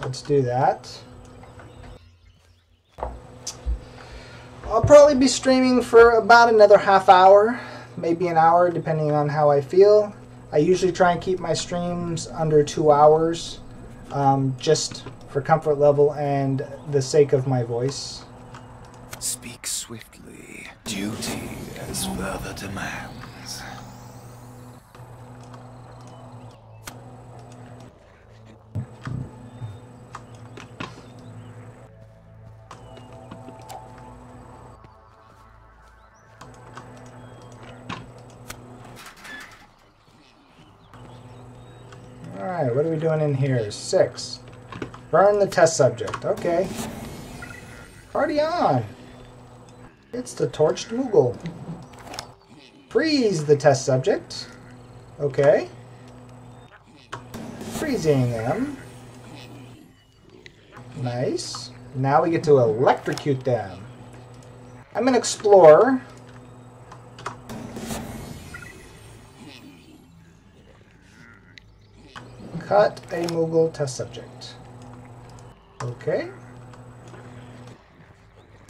Let's do that. I'll probably be streaming for about another half hour, maybe an hour, depending on how I feel. I usually try and keep my streams under 2 hours, just for comfort level and the sake of my voice. Speak swiftly. Duty has further demands. Alright, what are we doing in here? 6. Burn the test subject. Okay. Party on! It's the torched Moogle. Freeze the test subject. Okay. Freezing them. Nice. Now we get to electrocute them. I'm an explorer. Cut a Moogle test subject. Okay.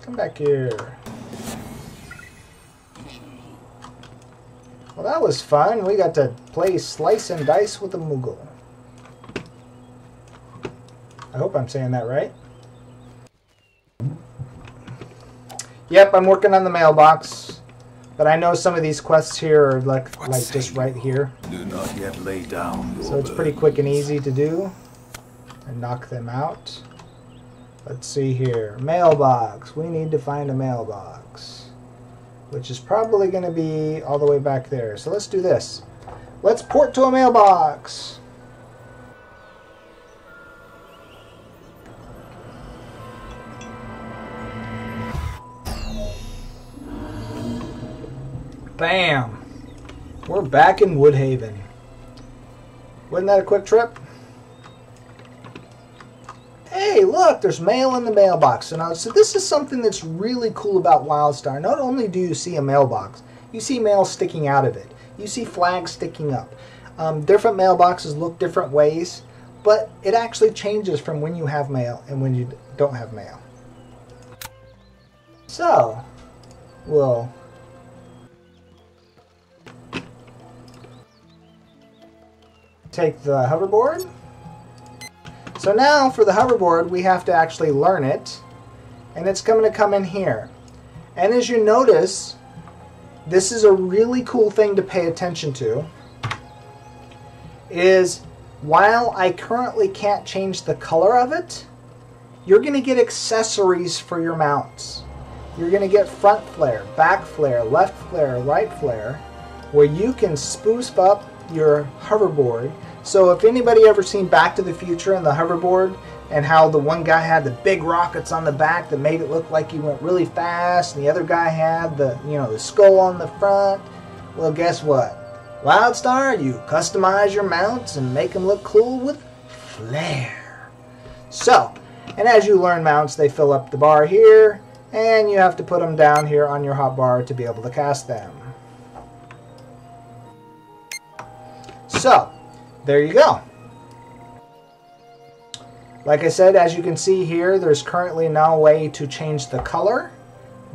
Come back here. Well, that was fun. We got to play slice and dice with a Moogle. I hope I'm saying that right. Yep, I'm working on the mailbox. But I know some of these quests here are like just right here. Do not yet lay down. So it's pretty quick and easy to do. And knock them out. Let's see here. Mailbox. We need to find a mailbox. Which is probably going to be all the way back there. So let's do this. Let's port to a mailbox. Bam! We're back in Woodhaven. Wasn't that a quick trip? Hey, look, there's mail in the mailbox. So this is something that's really cool about WildStar. Not only do you see a mailbox, you see mail sticking out of it. You see flags sticking up. Different mailboxes look different ways, but it actually changes from when you have mail and when you don't have mail. So, we'll take the hoverboard. So now for the hoverboard, we have to actually learn it, and it's going to come in here. And as you notice, this is a really cool thing to pay attention to, is while I currently can't change the color of it, you're going to get accessories for your mounts. You're going to get front flare, back flare, left flare, right flare, where you can spruce up your hoverboard. So if anybody ever seen Back to the Future and the hoverboard and how the one guy had the big rockets on the back that made it look like he went really fast, and the other guy had the, the skull on the front, well, guess what? WildStar, you customize your mounts and make them look cool with flare. So, and as you learn mounts, they fill up the bar here, And you have to put them down here on your hotbar to be able to cast them. So, there you go. Like I said, as you can see here, there's currently no way to change the color,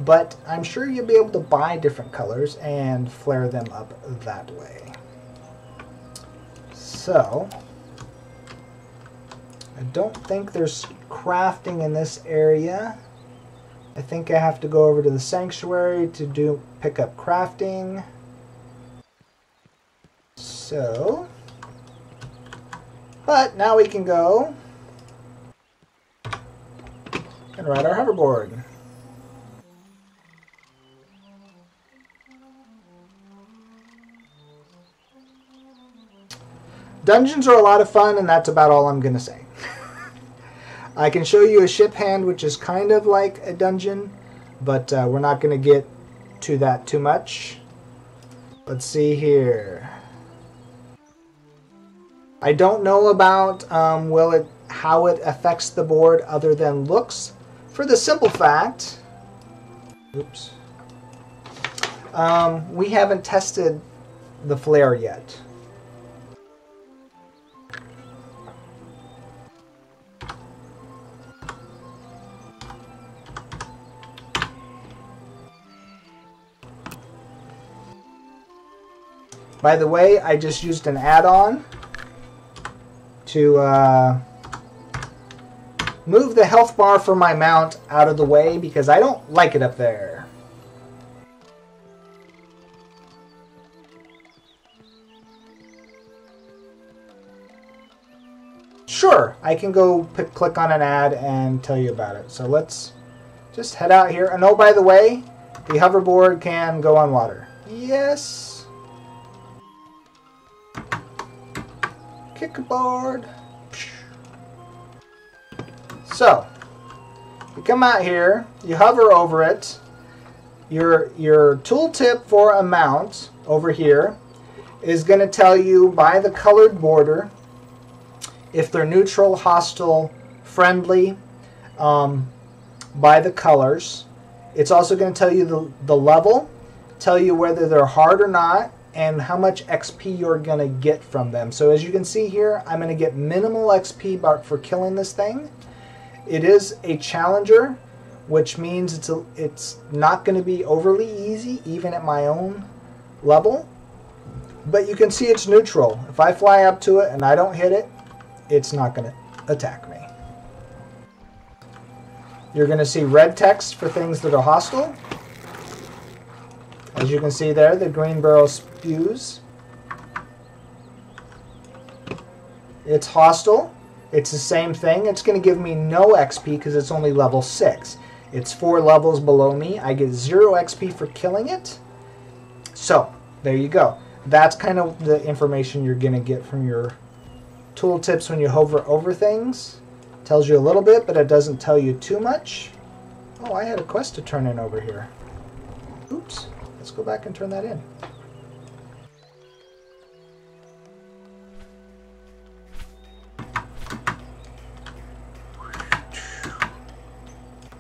but I'm sure you'll be able to buy different colors and flare them up that way. So, I don't think there's crafting in this area. I think I have to go over to the sanctuary to pick up crafting. So, but now we can go and ride our hoverboard. Dungeons are a lot of fun, and that's about all I'm going to say. I can show you a ship hand, which is kind of like a dungeon, but we're not going to get to that too much. Let's see here. I don't know about how it affects the board other than looks, for the simple fact, oops, we haven't tested the flare yet. By the way, I just used an add-on to move the health bar for my mount out of the way because I don't like it up there. Sure, I can go click on an ad and tell you about it. So let's just head out here. And oh, by the way, the hoverboard can go on water. Yes. Kickboard. So, you come out here, you hover over it. Your tooltip for a mount over here is going to tell you by the colored border if they're neutral, hostile, friendly, by the colors. It's also going to tell you the level, tell you whether they're hard or not, and how much XP you're going to get from them. So as you can see here, I'm going to get minimal XP for killing this thing. It is a challenger, which means it's not going to be overly easy, even at my own level. But you can see it's neutral. If I fly up to it and I don't hit it, it's not going to attack me. You're going to see red text for things that are hostile. As you can see there, the green barrel spews. It's hostile. It's the same thing. It's going to give me no XP because it's only level 6. It's 4 levels below me. I get 0 XP for killing it. So, there you go. That's kind of the information you're going to get from your tooltips when you hover over things. Tells you a little bit, but it doesn't tell you too much. Oh, I had a quest to turn in over here. Oops. Let's go back and turn that in.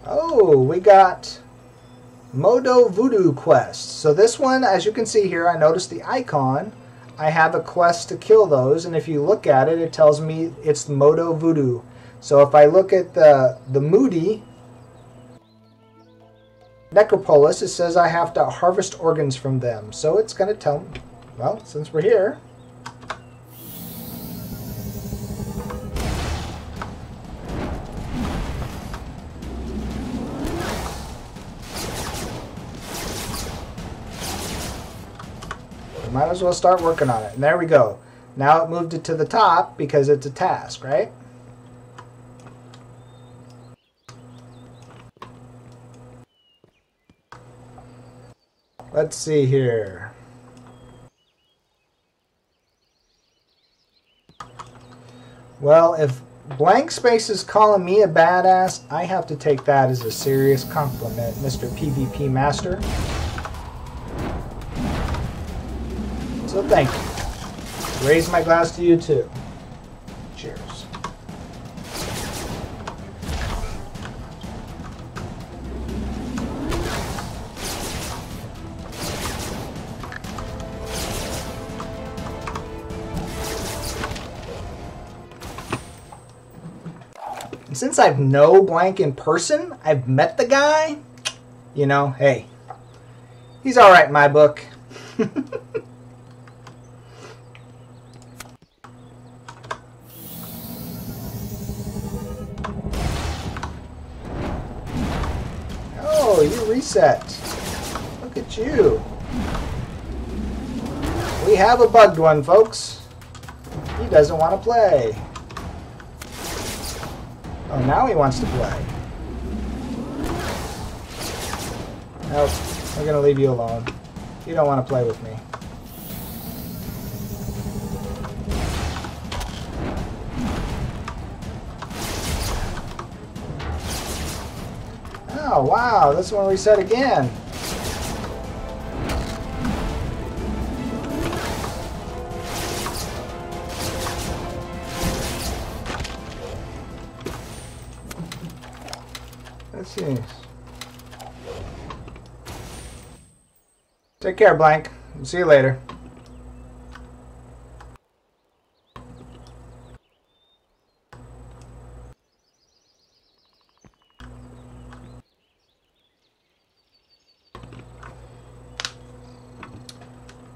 Oh, we got Modo Voodoo quest. So this one, as you can see here, I noticed the icon. I have a quest to kill those, and if you look at it, it tells me it's Modo Voodoo. So if I look at the Moody Necropolis, it says I have to harvest organs from them. So it's going to tell me, well, since we're here, we might as well start working on it. And there we go. Now it moved it to the top because it's a task, right? Let's see here. Well, if blank space is calling me a badass, I have to take that as a serious compliment, Mr. PvP Master. So thank you. Raise my glass to you too. Cheers. since I've known Blank in person, I've met the guy, you know, hey, he's alright in my book. Oh, you reset. Look at you. We have a bugged one, folks. He doesn't want to play. Oh, now he wants to play. Nope, we're going to leave you alone. You don't want to play with me. Oh, wow, this one reset again. Let's see. Take care, Blank. See you later.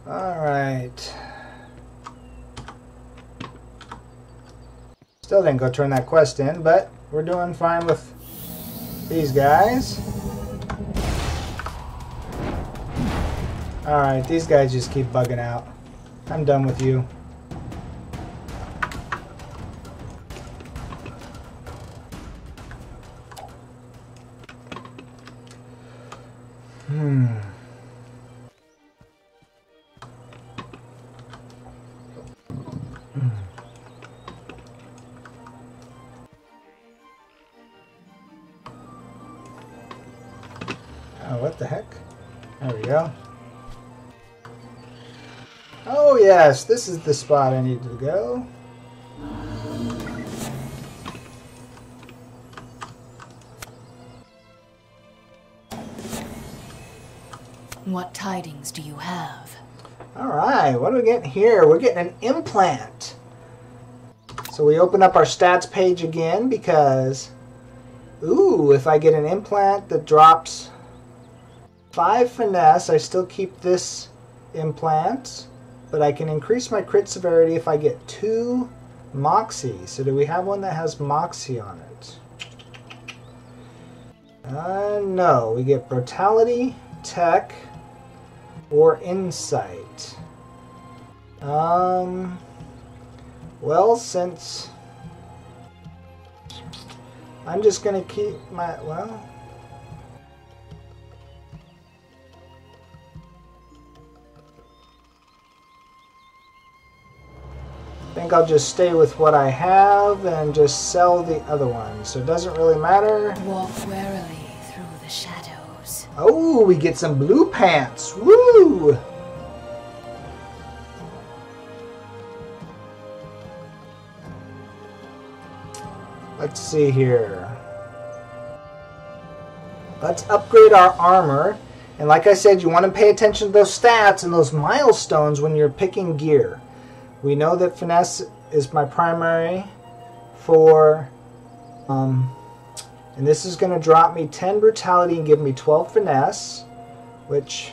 Alright. Still didn't go turn that quest in, but we're doing fine with these guys. Alright, these guys just keep bugging out. I'm done with you. Oh, what the heck? There we go. Oh yes, this is the spot I needed to go. What tidings do you have? Alright, what are we getting here? We're getting an implant. So we open up our stats page again because, ooh, if I get an implant that drops 5 finesse, I still keep this implant, but I can increase my crit severity if I get 2 moxie. So do we have one that has moxie on it? No, we get brutality, tech, or insight. Well, since I'm just gonna keep my, well, I think I'll just stay with what I have and just sell the other one. So it doesn't really matter. Walk warily through the shadows. Oh, we get some blue pants. Woo! Let's see here. Let's upgrade our armor. And like I said, you want to pay attention to those stats and those milestones when you're picking gear. We know that finesse is my primary for, and this is going to drop me 10 brutality and give me 12 finesse, which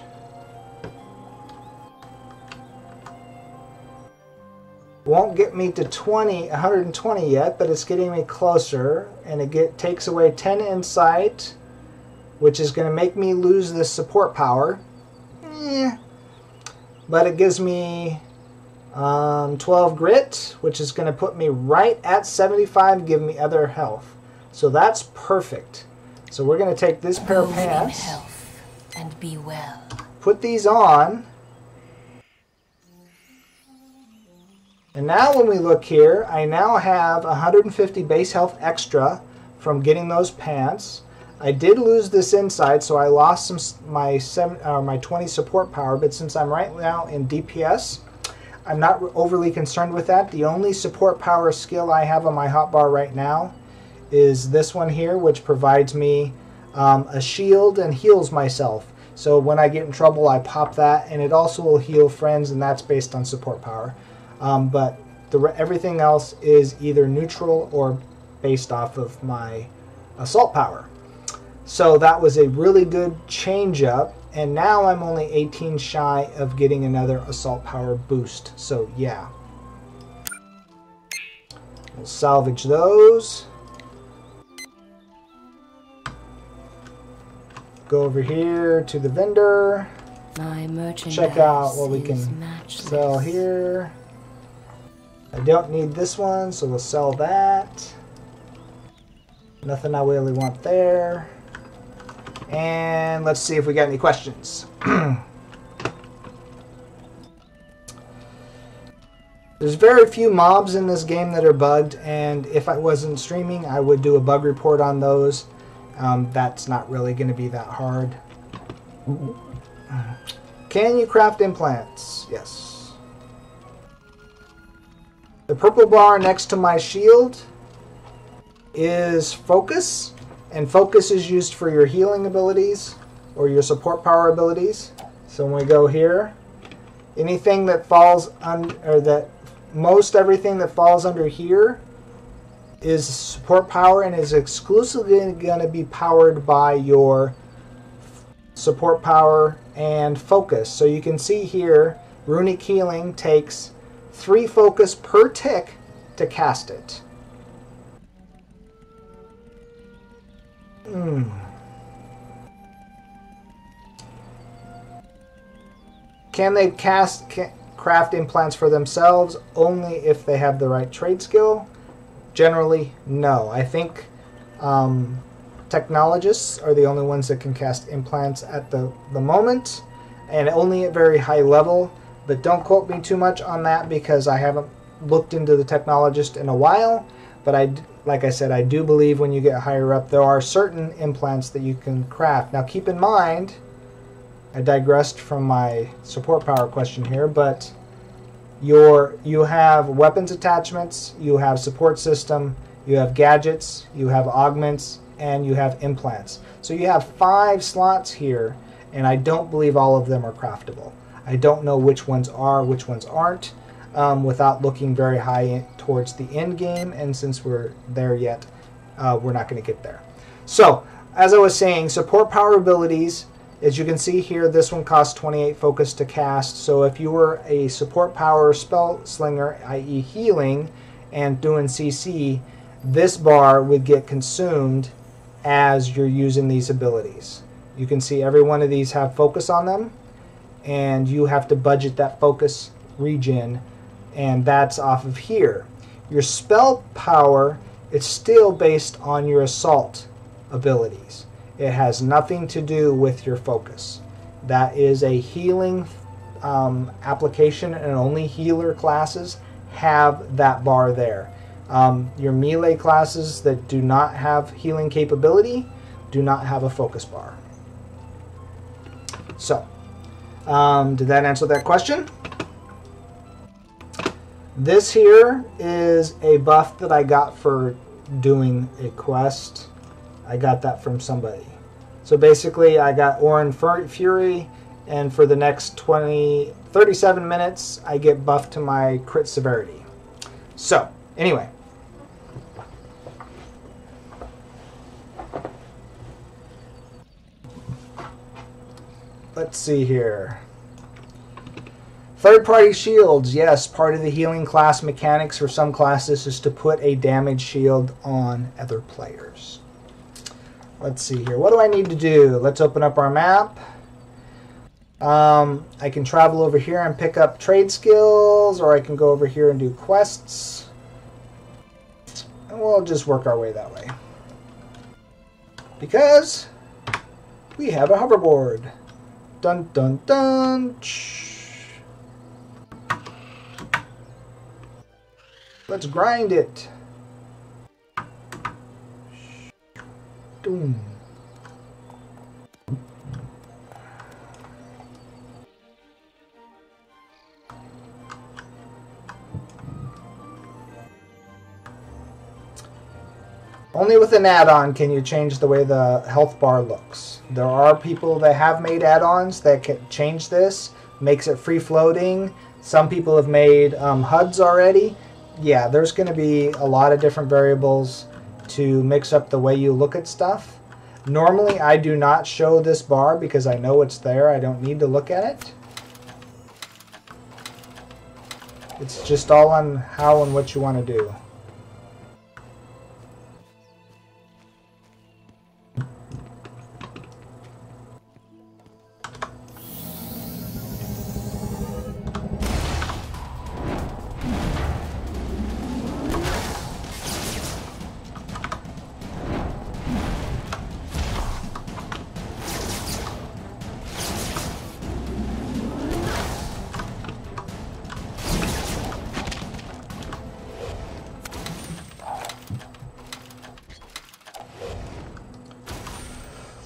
won't get me to 120 yet, but it's getting me closer, and it takes away 10 insight, which is going to make me lose this support power. But it gives me 12 grit, which is going to put me right at 75 and give me other health. So that's perfect. So we're going to take this pair of pants, health and be well. Put these on, and now when we look here, I now have 150 base health extra from getting those pants. I did lose this insight, so I lost my 20 support power, but since I'm right now in DPS, I'm not overly concerned with that. The only support power skill I have on my hotbar right now is this one here, which provides me a shield and heals myself. So when I get in trouble, I pop that, and it also will heal friends, and that's based on support power. But everything else is either neutral or based off of my assault power. So that was a really good change up, and now I'm only 18 shy of getting another assault power boost. So yeah, we'll salvage those. Go over here to the vendor. My merchandise Check out what we is can matchless. sell here. I don't need this one, so we'll sell that. Nothing I really want there. And let's see if we got any questions. There's very few mobs in this game that are bugged, and if I wasn't streaming, I would do a bug report on those. That's not really going to be that hard. Can you craft implants? Yes. The purple bar next to my shield is focus, and focus is used for your healing abilities or your support power abilities. So when we go here, anything that falls under, or that most everything that falls under here is support power and is exclusively going to be powered by your support power and focus. So you can see here, runic healing takes 3 focus per tick to cast it. Can they craft implants for themselves? Only if they have the right trade skill. Generally, no. I think technologists are the only ones that can cast implants at the moment, and only at very high level. But don't quote me too much on that because I haven't looked into the technologist in a while. But like I said, I do believe when you get higher up, there are certain implants that you can craft. Now keep in mind, I digressed from my support power question here, but you have weapons attachments, you have support system, you have gadgets, you have augments, and you have implants. So you have 5 slots here, and I don't believe all of them are craftable. I don't know which ones are, which ones aren't, without looking very high towards the end game, and since we're there yet, we're not going to get there. So, as I was saying, support power abilities, as you can see here, this one costs 28 focus to cast. So if you were a support power Spellslinger, i.e. healing, and doing CC, this bar would get consumed as you're using these abilities. You can see every one of these have focus on them, and you have to budget that focus regen, and that's off of here. Your spell power is still based on your assault abilities. It has nothing to do with your focus. That is a healing application, and only healer classes have that bar there. Your melee classes that do not have healing capability do not have a focus bar. So, did that answer that question? This here is a buff that I got for doing a quest. I got that from somebody. So basically I got Orin Fury, and for the next 37 minutes I get buffed to my crit severity. So, anyway. Let's see here. Third-party shields. Yes, part of the healing class mechanics for some classes is to put a damage shield on other players. Let's see here. What do I need to do? Let's open up our map. I can travel over here and pick up trade skills, or I can go over here and do quests. And we'll just work our way that way. Because we have a hoverboard. Dun dun dun. Let's grind it. Doom. Only with an add-on can you change the way the health bar looks. There are people that have made add-ons that can change this, makes it free-floating. Some people have made HUDs already. Yeah, there's going to be a lot of different variables to mix up the way you look at stuff. Normally I do not show this bar because I know it's there. I don't need to look at it. It's just all on how and what you want to do.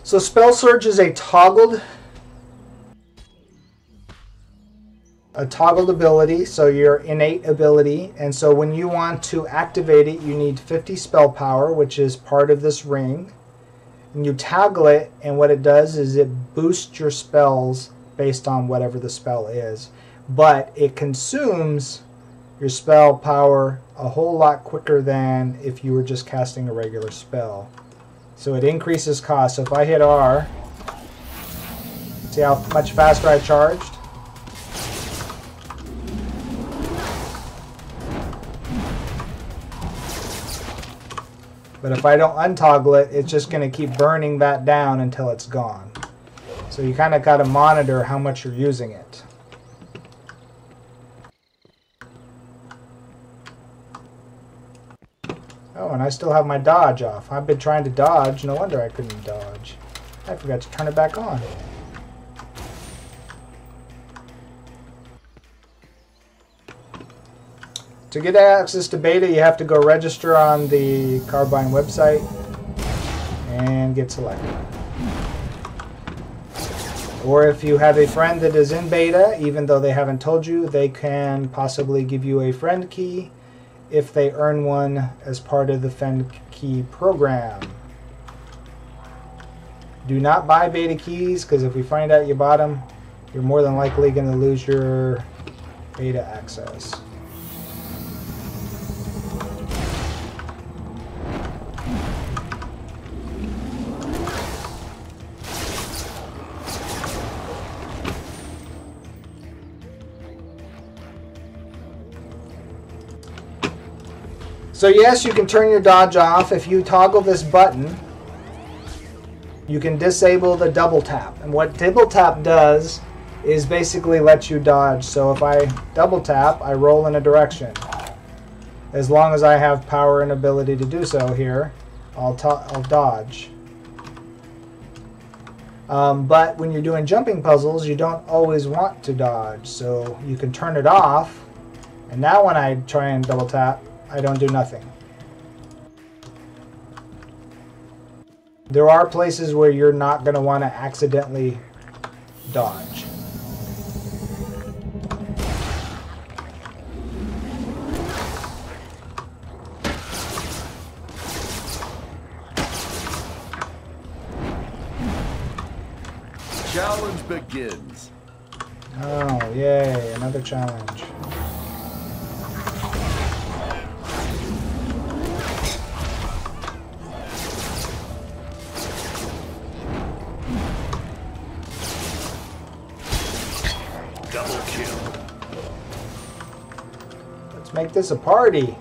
So Spell Surge is a toggled ability, so your innate ability, and so when you want to activate it, you need 50 spell power, which is part of this ring. And you toggle it, and what it does is it boosts your spells based on whatever the spell is. But it consumes your spell power a whole lot quicker than if you were just casting a regular spell. So it increases cost. So if I hit R, see how much faster I charged? But if I don't untoggle it, it's just going to keep burning that down until it's gone. So you kind of got to monitor how much you're using it. Oh, and I still have my dodge off. I've been trying to dodge. No wonder I couldn't dodge. I forgot to turn it back on. To get access to beta, you have to go register on the Carbine website and get selected. Or if you have a friend that is in beta, even though they haven't told you, they can possibly give you a friend key if they earn one as part of the friend key program. Do not buy beta keys, because if we find out you bought them, you're more than likely going to lose your beta access. So yes, you can turn your dodge off. If you toggle this button, you can disable the double tap. And what double tap does is basically let you dodge. So if I double tap, I roll in a direction. As long as I have power and ability to do so here, I'll dodge. But when you're doing jumping puzzles, you don't always want to dodge. So you can turn it off. And now when I try and double tap, I don't do nothing. There are places where you're not going to want to accidentally dodge. Challenge begins. Oh, yay, another challenge. Double kill. Let's make this a party.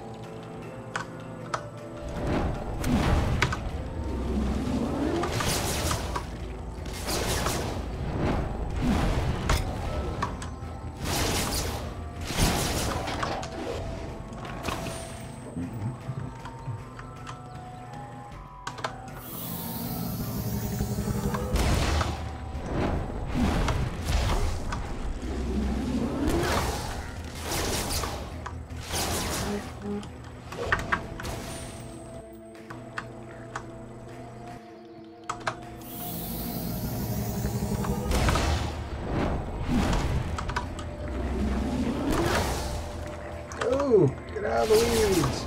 Ooh, get out of the weeds.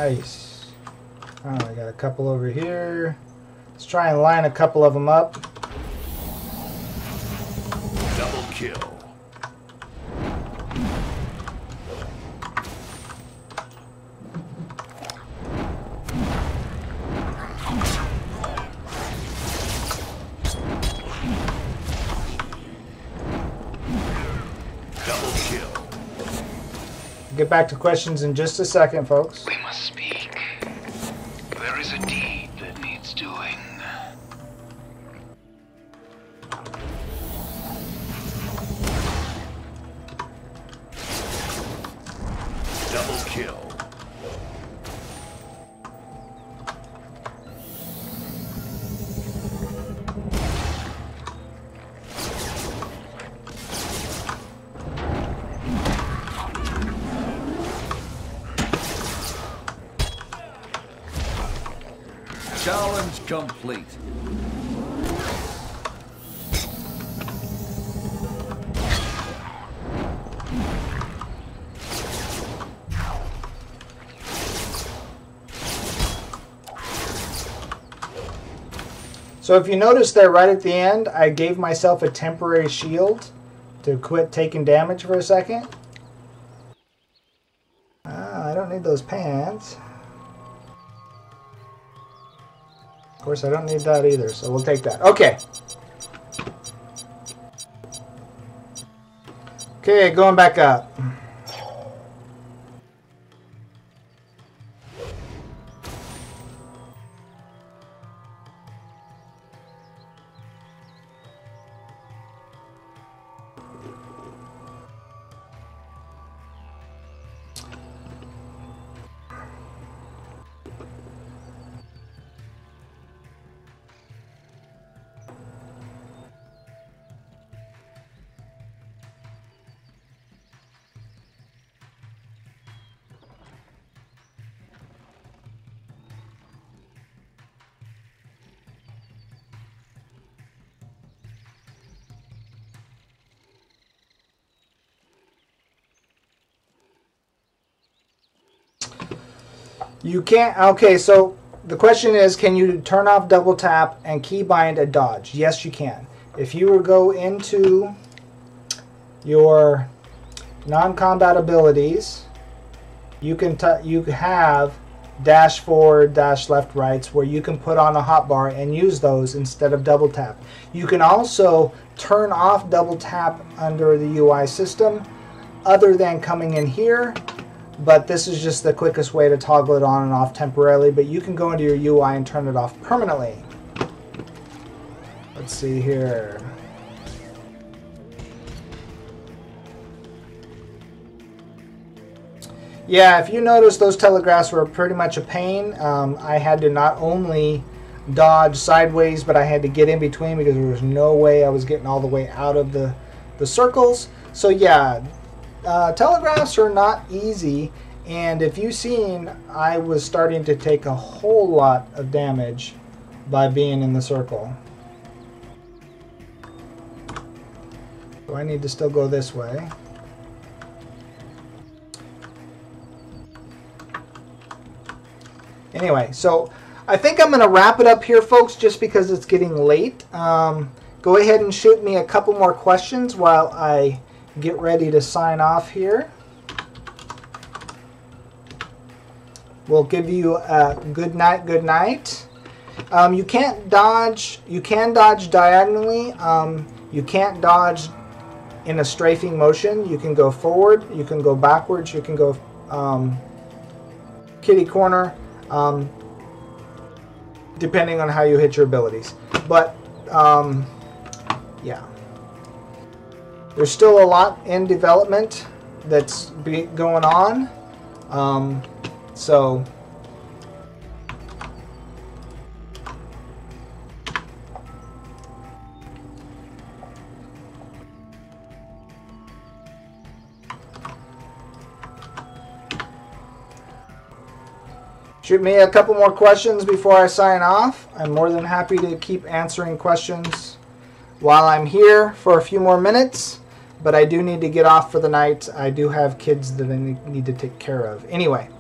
Nice. Oh, I got a couple over here. Let's try and line a couple of them up. Double kill. Double kill. Get back to questions in just a second, folks. We must speak. There is a deed that needs doing. Double kill. Challenge complete. So if you notice there right at the end, I gave myself a temporary shield to quit taking damage for a second. I don't need those pants. Of course, I don't need that either, so we'll take that. Okay. Okay, going back up. You can't, okay, so the question is, can you turn off double tap and keybind a dodge? Yes, you can. If you were go into your non-combat abilities, you can you have dash forward, dash left, rights, where you can put on a hotbar and use those instead of double tap. You can also turn off double tap under the UI system other than coming in here. But this is just the quickest way to toggle it on and off temporarily. But you can go into your UI and turn it off permanently. Let's see here. Yeah, if you notice, those telegraphs were pretty much a pain. I had to not only dodge sideways, but I had to get in between because there was no way I was getting all the way out of the circles. So yeah. Telegraphs are not easy, and if you've seen, I was starting to take a whole lot of damage by being in the circle. So I need to still go this way. Anyway, so I think I'm going to wrap it up here, folks, just because it's getting late. Go ahead and shoot me a couple more questions while I get ready to sign off here. We'll give you a good night, good night. You can't dodge. You can dodge diagonally. You can't dodge in a strafing motion. You can go forward. You can go backwards. You can go kitty corner, depending on how you hit your abilities. But yeah. There's still a lot in development that's going on. So shoot me a couple more questions before I sign off. I'm more than happy to keep answering questions while I'm here for a few more minutes. But I do need to get off for the night. I do have kids that I need to take care of. Anyway,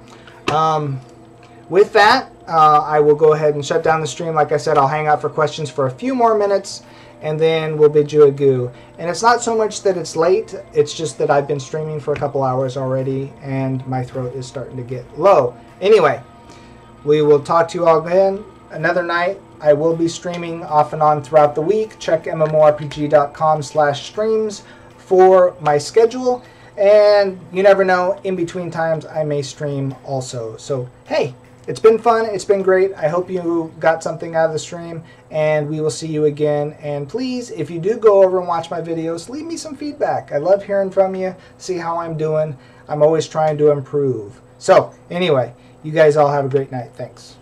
with that, I will go ahead and shut down the stream. Like I said, I'll hang out for questions for a few more minutes, and then we'll bid you adieu. And it's not so much that it's late, it's just that I've been streaming for a couple hours already, and my throat is starting to get low. Anyway, we will talk to you all again another night. I will be streaming off and on throughout the week. Check mmorpg.com/streams for my schedule. And you never know, in between times I may stream also. So, hey, it's been fun. It's been great. I hope you got something out of the stream. And we will see you again. And please, if you do go over and watch my videos, leave me some feedback. I love hearing from you, see how I'm doing. I'm always trying to improve. So, anyway, you guys all have a great night. Thanks.